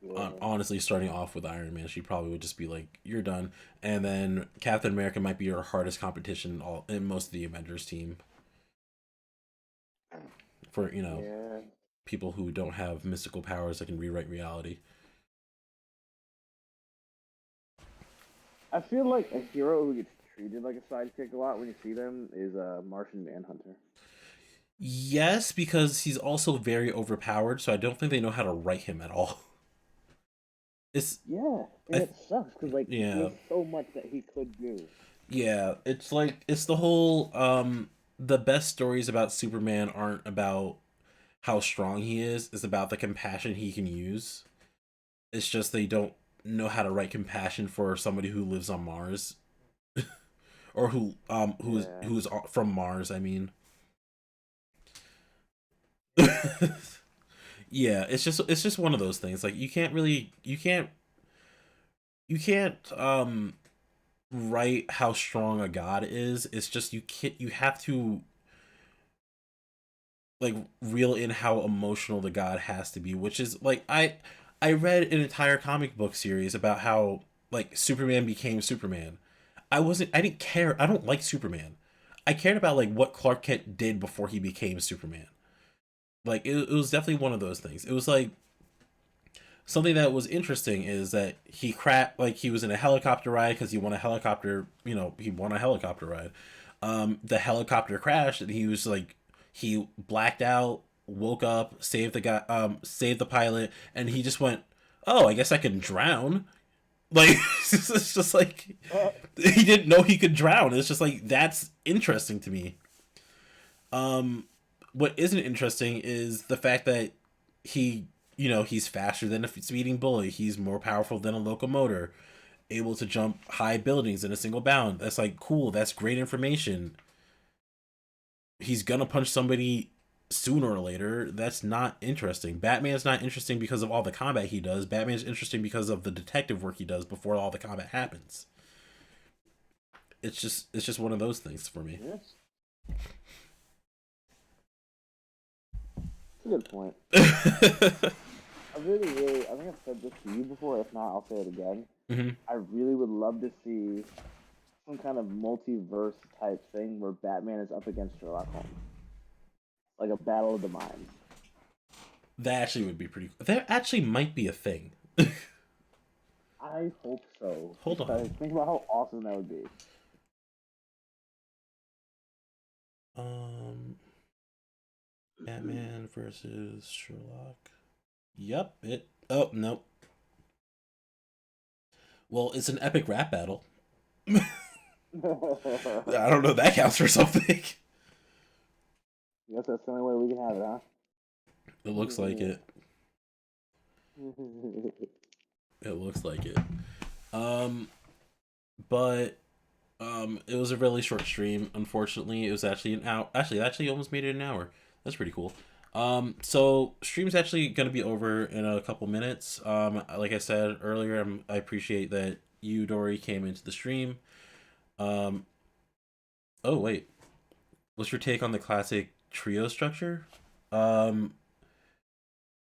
Yeah. Honestly, starting off with Iron Man, she probably would just be like, "You're done," and then Captain America might be her hardest competition in most of the Avengers team for Yeah. people who don't have mystical powers that can rewrite reality. I feel like a hero who gets treated like a sidekick a lot when you see them is Martian Manhunter. Yes, because he's also very overpowered, so I don't think they know how to write him at all. It's Yeah, and I it sucks because like yeah, there's so much that he could do. yeah, it's like it's the whole the best stories about Superman aren't about how strong he is, it's about the compassion he can use. It's just they don't know how to write compassion for somebody who lives on Mars or Yeah. who's from Mars, I mean. Yeah, it's just one of those things. Like you can't write how strong a god is. It's just you have to like reel in how emotional the god has to be, which is like I read an entire comic book series about how like Superman became Superman. I didn't care. I don't like Superman. I cared about like what Clark Kent did before he became Superman. Like it was definitely one of those things. It was like something that was interesting is that he was in a helicopter ride because he won a helicopter, he won a helicopter ride. The helicopter crashed and he was like he blacked out, woke up, saved the guy, saved the pilot, and he just went, oh, I guess I can drown. Like it's just like Uh, he didn't know he could drown. It's just like that's interesting to me. What isn't interesting is the fact that he, he's faster than a speeding bullet. He's more powerful than a locomotor, able to jump high buildings in a single bound. That's like cool. That's great information. He's gonna punch somebody sooner or later. That's not interesting. Batman's not interesting because of all the combat he does. Batman's interesting because of the detective work he does before all the combat happens. It's just one of those things for me. yes, that's a good point. I really, really, I think I've said this to you before. If not, I'll say it again. Hmm. I really would love to see some kind of multiverse type thing where Batman is up against Sherlock Holmes, like a battle of the minds. That actually would be pretty. That actually might be a thing. I hope so Hold because on. think about how awesome that would be. Um, Batman versus Sherlock. Yep. It. Oh no. Well, it's an epic rap battle. I don't know if that counts for something. Guess that's the only way we can have it, It looks like it. It looks like it. Um, but it was a really short stream. Unfortunately, it was actually an hour. Actually, it actually almost made it an hour. That's pretty cool. So stream's actually gonna be over in a couple minutes. Like I said earlier, I appreciate that you, Dory, came into the stream. Um, oh wait, what's your take on the classic trio structure? Um,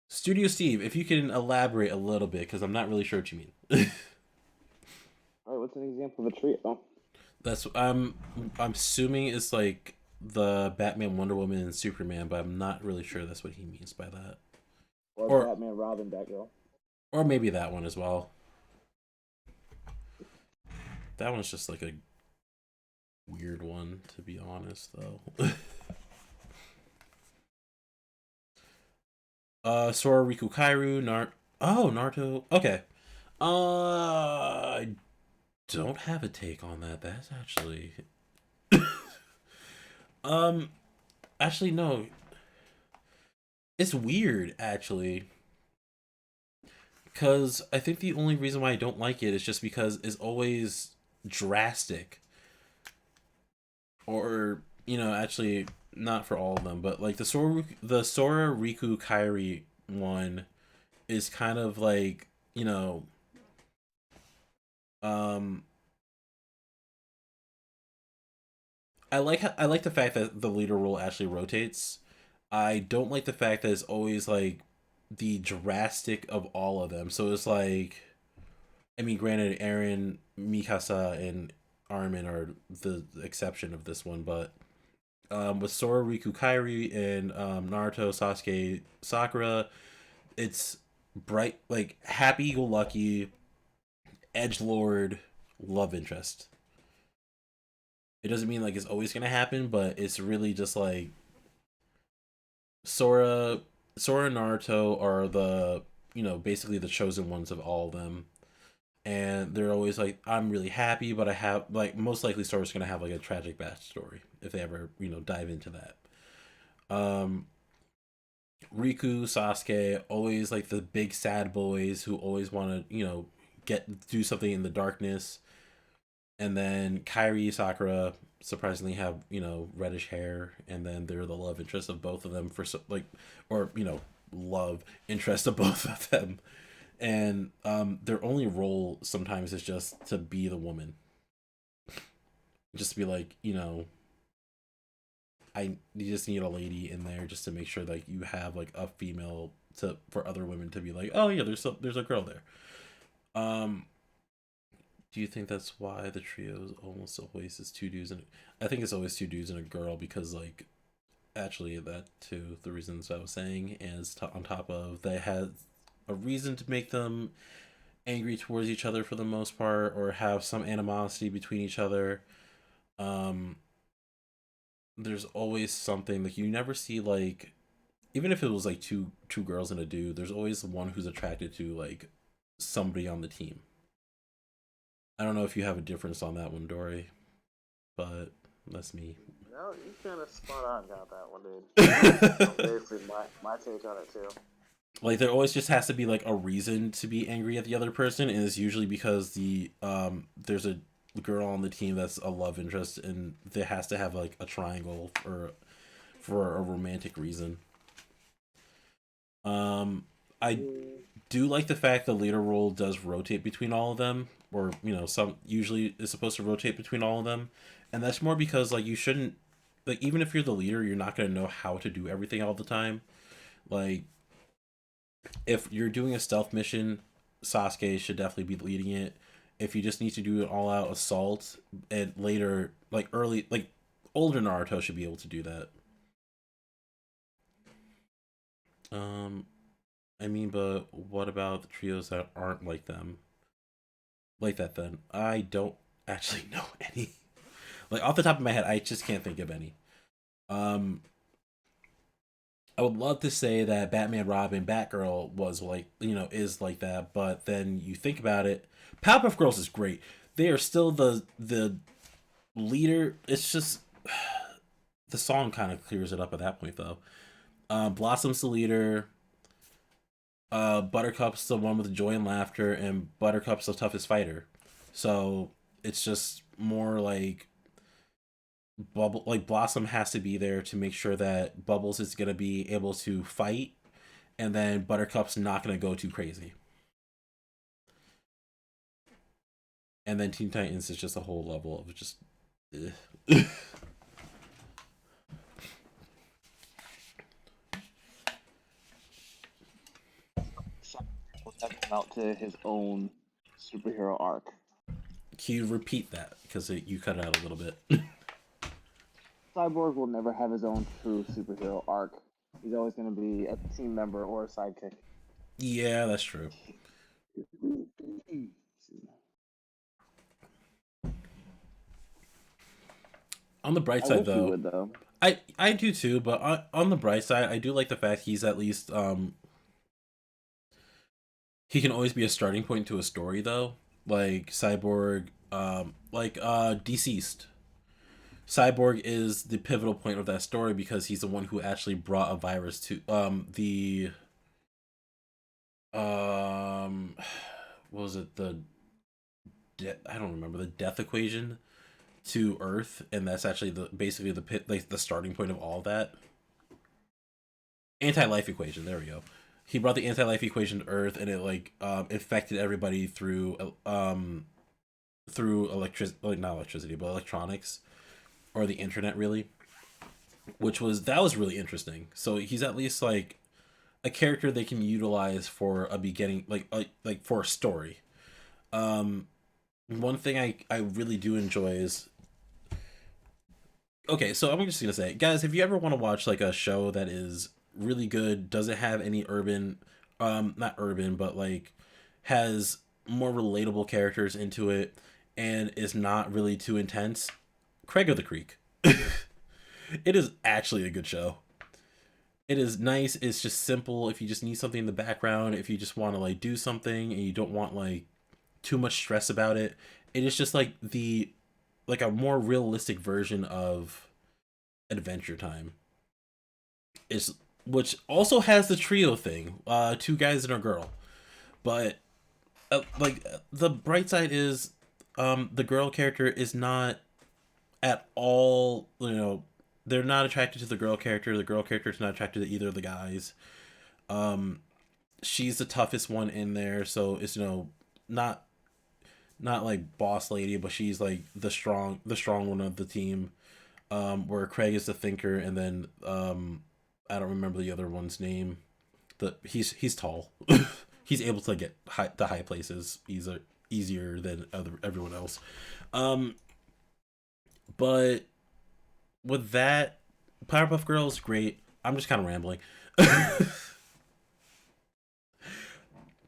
Studio Steve, if you can elaborate a little bit, because I'm not really sure what you mean. All right, what's an example of a trio? That's I'm assuming it's like the Batman, Wonder Woman, and Superman, but I'm not really sure that's what he means by that. Or Or Batman, Robin, Batgirl? or maybe that one as well. That one's just like a weird one, to be honest, though. Sora, Riku, Kairu, Naruto. Okay. I don't have a take on that. That's actually um actually no. It's weird actually. Because I think the only reason why I don't like it is just because it's always drastic. Or, actually not for all of them, but like the Sora Riku Kairi one is kind of like, um I like the fact that the leader role actually rotates. I don't like the fact that it's always like the drastic of all of them. So it's like, I mean, granted, Aaron, Mikasa, and Armin are the exception of this one, but with Sora, Riku, Kairi, and Naruto, Sasuke, Sakura, it's bright, like happy go lucky, edge lord, love interest. It doesn't mean like it's always gonna happen, but it's really just like Sora, Sora and Naruto are the basically the chosen ones of all of them, and they're always like, I'm really happy, but I have like most likely Sora's gonna have like a tragic backstory if they ever dive into that. Um, Riku, Sasuke, always like the big sad boys who always want to get do something in the darkness, and then Kairi, Sakura surprisingly have reddish hair, and then they're the love interest of both of them for like, or love interest of both of them, and their only role sometimes is just to be the woman, just to be like you just need a lady in there just to make sure like you have like a female to for other women to be like, oh yeah, there's a girl there. Um, do you think that's why the trio is almost always is two dudes and I think it's always two dudes and a girl because like actually that too the reasons I was saying is on top of they had a reason to make them angry towards each other for the most part or have some animosity between each other. Um, there's always something like you never see like even if it was like two girls and a dude, there's always one who's attracted to like somebody on the team. I don't know if you have a difference on that one, Dory, but that's me. No, you kind of spot on about that one, dude. Basically, my take on it too. Like there always just has to be like a reason to be angry at the other person, and it's usually because there's a girl on the team that's a love interest, and there has to have like a triangle for a romantic reason. I Mm, do like the fact the leader role does rotate between all of them, or some usually is supposed to rotate between all of them, and that's more because like you shouldn't like even if you're the leader, you're not gonna know how to do everything all the time. Like if you're doing a stealth mission, Sasuke should definitely be leading it. If you just need to do an all out assault, and later like early like older Naruto should be able to do that. Um, I mean, but what about the trios that aren't like them? Like that then? I don't actually know any. Like off the top of my head, I just can't think of any. Um, I would love to say that Batman, Robin, Batgirl was like is like that, but then you think about it, Powerpuff Girls is great. They are still the leader. It's just the song kind of clears it up at that point though. Blossom's the leader. Buttercup's the one with the joy and laughter, and Buttercup's the toughest fighter. So it's just more like Bubble, like Blossom has to be there to make sure that Bubbles is gonna be able to fight, and then Buttercup's not gonna go too crazy. And then Teen Titans is just a whole level of just. will never come out to his own superhero arc. Can you repeat that because you cut it out a little bit? Cyborg will never have his own true superhero arc. He's always going to be a team member or a sidekick. Yeah, that's true. On the bright I side, wish he though, would though. I do too. But on the bright side, I do like the fact he's at least he can always be a starting point to a story though. Like Cyborg, like Deceased. Cyborg is the pivotal point of that story because he's the one who actually brought a virus to the um what was it I don't remember the death equation to Earth, and that's actually the basically the pit like the starting point of all of that. Anti-life equation. There we go. He brought the anti-life equation to Earth, and it like affected everybody through electric like not electricity but electronics, or the internet really, which was that was really interesting. So he's at least like a character they can utilize for a beginning, like for a story. Um, One thing I really do enjoy is okay. So I'm just gonna say, guys, if you ever want to watch like a show that is really good, doesn't have any urban, not urban, but like has more relatable characters into it, and is not really too intense, Craig of the Creek. It is actually a good show. It is nice. It's just simple. If you just need something in the background, if you just want to like do something and you don't want like too much stress about it, it is just like a more realistic version of Adventure Time. Is which also has the trio thing, two guys and a girl. But the bright side is, the girl character is not at all. They're not attracted to the girl character. The girl character is not attracted to either of the guys. Um, she's the toughest one in there, so it's not not like boss lady, but she's like the strong one of the team. Where Craig is the thinker, and then I don't remember the other one's name. He's tall. He's able to get the high places easier than everyone else. Um, but with that, Powerpuff Girls great. I'm just kind of rambling.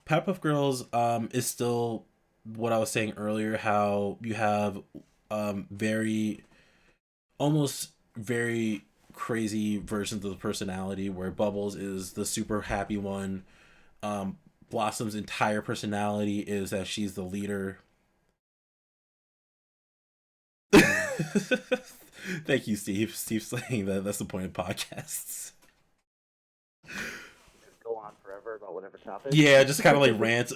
Powerpuff Girls is still what I was saying earlier. How you have very almost very crazy versions of the personality, where Bubbles is the super happy one. Blossom's entire personality is that she's the leader. Thank you, Steve. Steve's saying that that's the point of podcasts. Just go on forever about whatever topic. Yeah, just kind of like rant.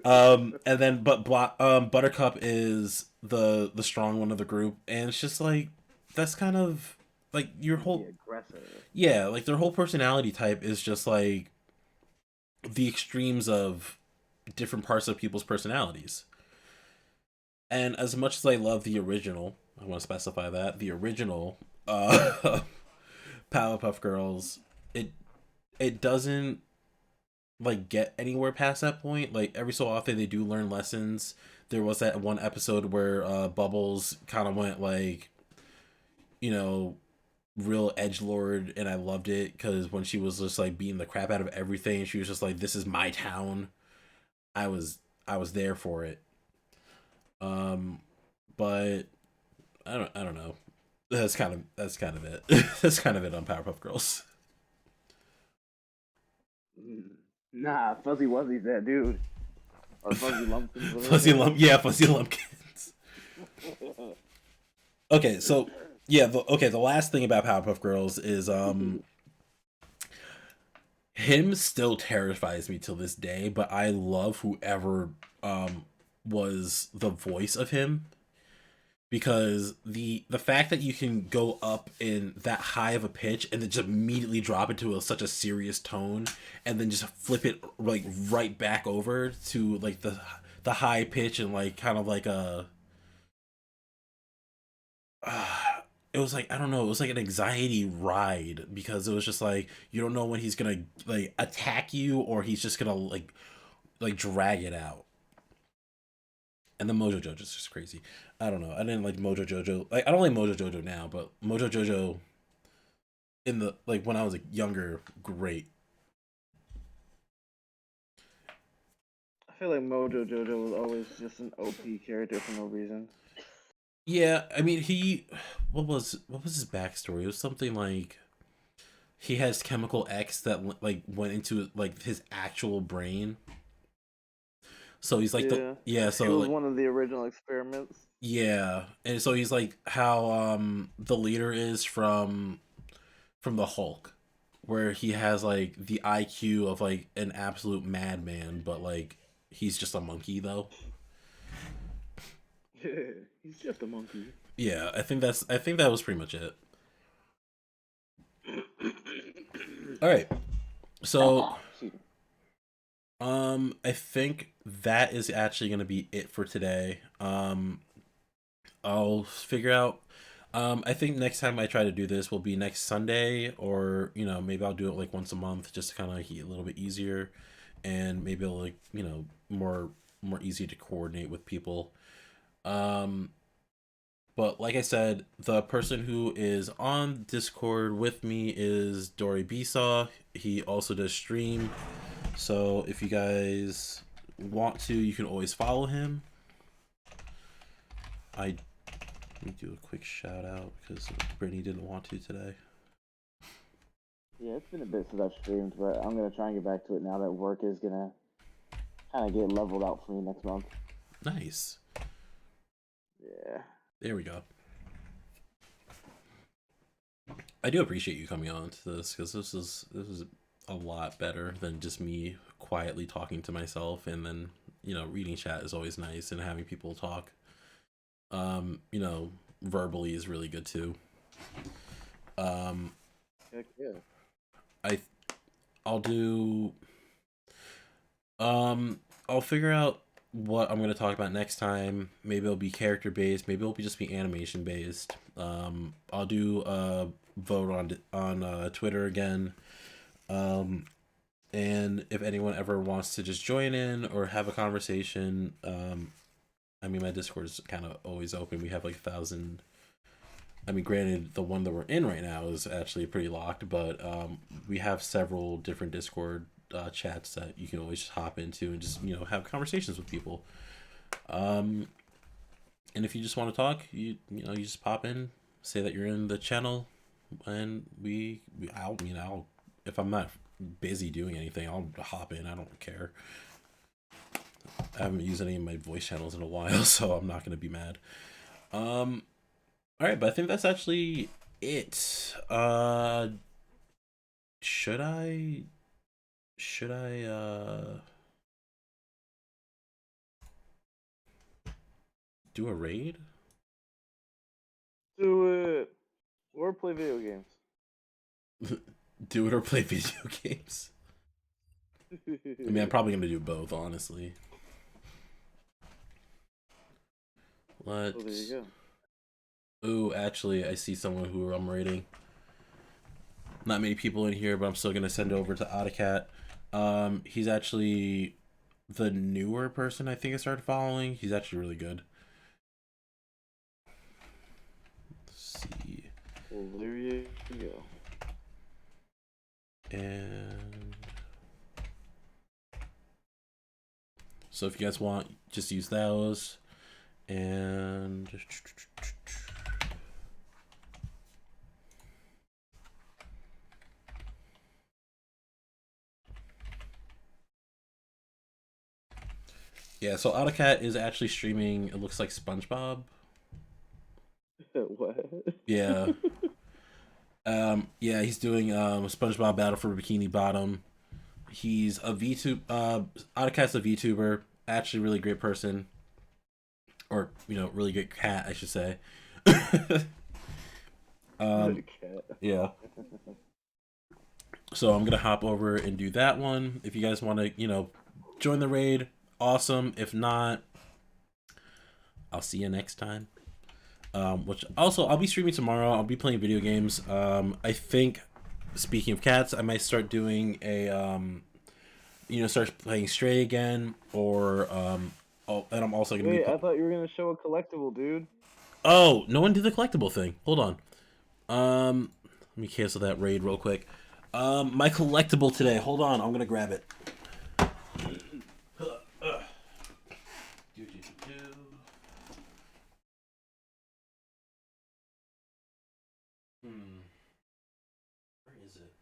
And then Buttercup is the strong one of the group, and it's just like that's kind of like your The whole aggressor. yeah, like their whole personality type is just like the extremes of different parts of people's personalities. And as much as I love the original, I want to specify that the original Powerpuff Girls, it it doesn't like get anywhere past that point. Like every so often they do learn lessons. There was that one episode where Bubbles kind of went like, you know, real edge lord, and I loved it because when she was just like beating the crap out of everything, she was just like, "This is my town." I was there for it. Um, but I don't know. That's kind of it. That's kind of it on Powerpuff Girls. Nah, Fuzzy Wuzzy's that dude. Or Fuzzy Lumpkins, whatever Fuzzy his name lump, yeah, fuzzy lumpkins. is. Okay, so yeah, the last thing about Powerpuff Girls is him still terrifies me till this day, but I love whoever was the voice of him, because the fact that you can go up in that high of a pitch and then just immediately drop it to such a serious tone, and then just flip it like right back over to like the high pitch, and like kind of like a it was like, I don't know, it was like an anxiety ride, because it was just like you don't know when he's gonna like attack you, or he's just gonna like drag it out. And the Mojo Jojo's just crazy. I don't know. I didn't like Mojo Jojo. Like I don't like Mojo Jojo now, but Mojo Jojo in the like when I was younger, great. I feel like Mojo Jojo was always just an OP character for no reason. Yeah, I mean he what was his backstory? It was something like he has chemical X that like went into like his actual brain. So he's like the Yeah. yeah, It so was like one of the original experiments. yeah, and so he's like how the leader is from the Hulk, where he has like the IQ of like an absolute madman, but like he's just a monkey though. Yeah, he's just a monkey. Yeah, I think that was pretty much it. All right, so Excuse me. I think that is actually gonna be it for today. I'll figure out. I think next time I try to do this will be next Sunday, or maybe I'll do it like once a month, just to kind of make it a little bit easier, and maybe it'll like more easy to coordinate with people. Um, but like I said, the person who is on Discord with me is Dory Besaw. He also does stream, so if you guys want to, you can always follow him. Let me do a quick shout out because Brittany didn't want to today. Yeah, it's been a bit since I've streamed, but I'm gonna try and get back to it now that work is gonna kind of get leveled out for me next month. Nice. Yeah. There we go. I do appreciate you coming on to this, because this is a lot better than just me quietly talking to myself, and then reading chat is always nice, and having people talk verbally is really good too. Heck yeah. I'll do I'll figure out what I'm going to talk about next time. Maybe it'll be character based, maybe it'll just be animation based. I'll do a vote on Twitter again. And if anyone ever wants to just join in or have a conversation, I mean, my Discord is kind of always open. We have like 1,000. I mean, granted, the one that we're in right now is actually pretty locked, but we have several different Discord chats that you can always just hop into and just have conversations with people. And if you just want to talk, you just pop in, say that you're in the channel, and I'll if I'm not busy doing anything, I'll hop in. I don't care. I haven't used any of my voice channels in a while, so I'm not gonna be mad. All right, but I think that's actually it. Should I do a raid? Do it. Or play video games. Do it or play video games? I mean, I'm probably gonna do both, honestly. Well, there you go. Ooh, actually, I see someone who I'm rating. Not many people in here, but I'm still gonna send over to Autocat. He's actually the newer person I think I started following. He's actually really good. Let's see. Well, there you go. And so if you guys want, just use those. And yeah, so Autocat is actually streaming, it looks like SpongeBob. What? Yeah. Yeah, he's doing SpongeBob Battle for Bikini Bottom. He's a VTuber. Autocat's a VTuber. Actually, really great person, or really great cat, I should say. Yeah. So I'm gonna hop over and do that one. If you guys want to, join the raid, awesome. If not, I'll see you next time. Which also, I'll be streaming tomorrow. I'll be playing video games. I think, speaking of cats, I might start doing a start playing Stray again, or and I'm also gonna Wait, I thought you were gonna show a collectible, dude. Oh, no one did the collectible thing. Hold on. Let me cancel that raid real quick. My collectible today. Hold on, I'm gonna grab it. Where is it?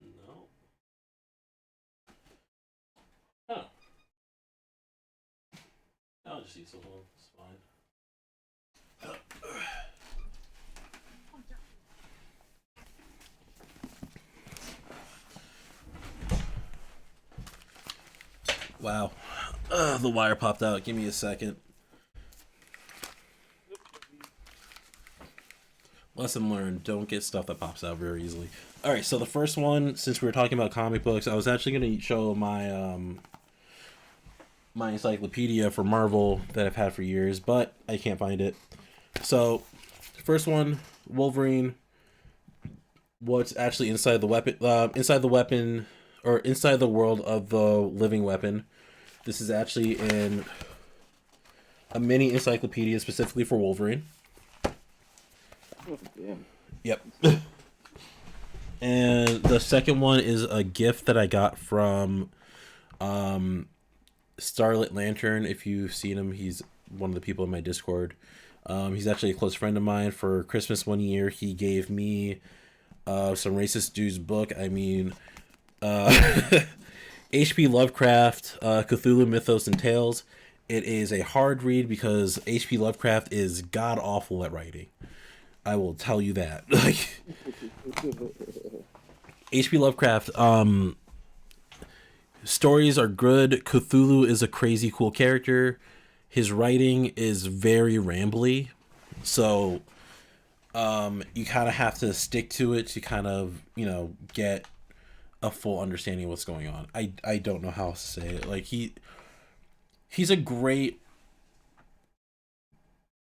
No. Huh. I'll just eat some alone. It's fine. Wow. The wire popped out. Give me a second. Lesson learned. Don't get stuff that pops out very easily. Alright, so the first one, since we were talking about comic books, I was actually going to show my my encyclopedia for Marvel that I've had for years, but I can't find it. So, first one, Wolverine. What's actually inside the weapon? Or inside the world of the living weapon. This is actually in a mini encyclopedia specifically for Wolverine. Damn. Yep. And the second one is a gift that I got from Starlit Lantern. If you've seen him, he's one of the people in my Discord. He's actually a close friend of mine. For Christmas one year, he gave me some Racist Dude's book. I mean, H.P. Lovecraft, Cthulhu Mythos and Tales. It is a hard read because H.P. Lovecraft is god awful at writing. I will tell you that. Like H.P. Lovecraft, stories are good. Cthulhu is a crazy cool character. His writing is very rambly, so you kind of have to stick to it to kind of get a full understanding of what's going on. I don't know how to say it. Like he's a great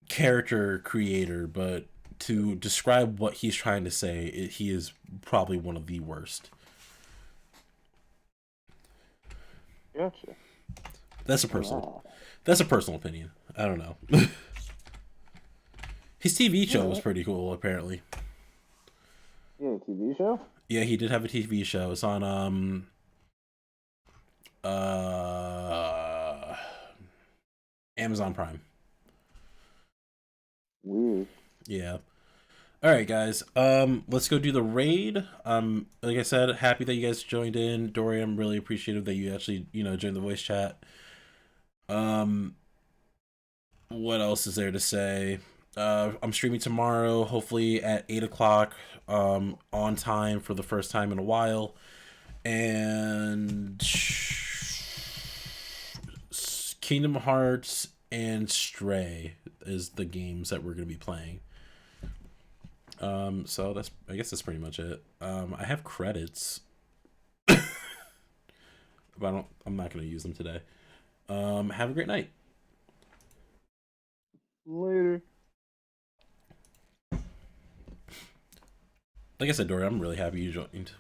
character creator, but to describe what he's trying to say, he is probably one of the worst. Gotcha. That's a personal opinion. I don't know. His TV show was pretty cool, apparently. Yeah, a TV show? Yeah, he did have a TV show. It's on Amazon Prime. Weird. Yeah. All right, guys. Let's go do the raid. Like I said, happy that you guys joined in. Dory, I'm really appreciative that you actually, joined the voice chat. What else is there to say? I'm streaming tomorrow, hopefully at 8 o'clock, on time for the first time in a while. And Kingdom Hearts and Stray is the games that we're going to be playing. So I guess that's pretty much it. I have credits, but I'm not going to use them today. Have a great night. Later. Like I said, Dory, I'm really happy you joined.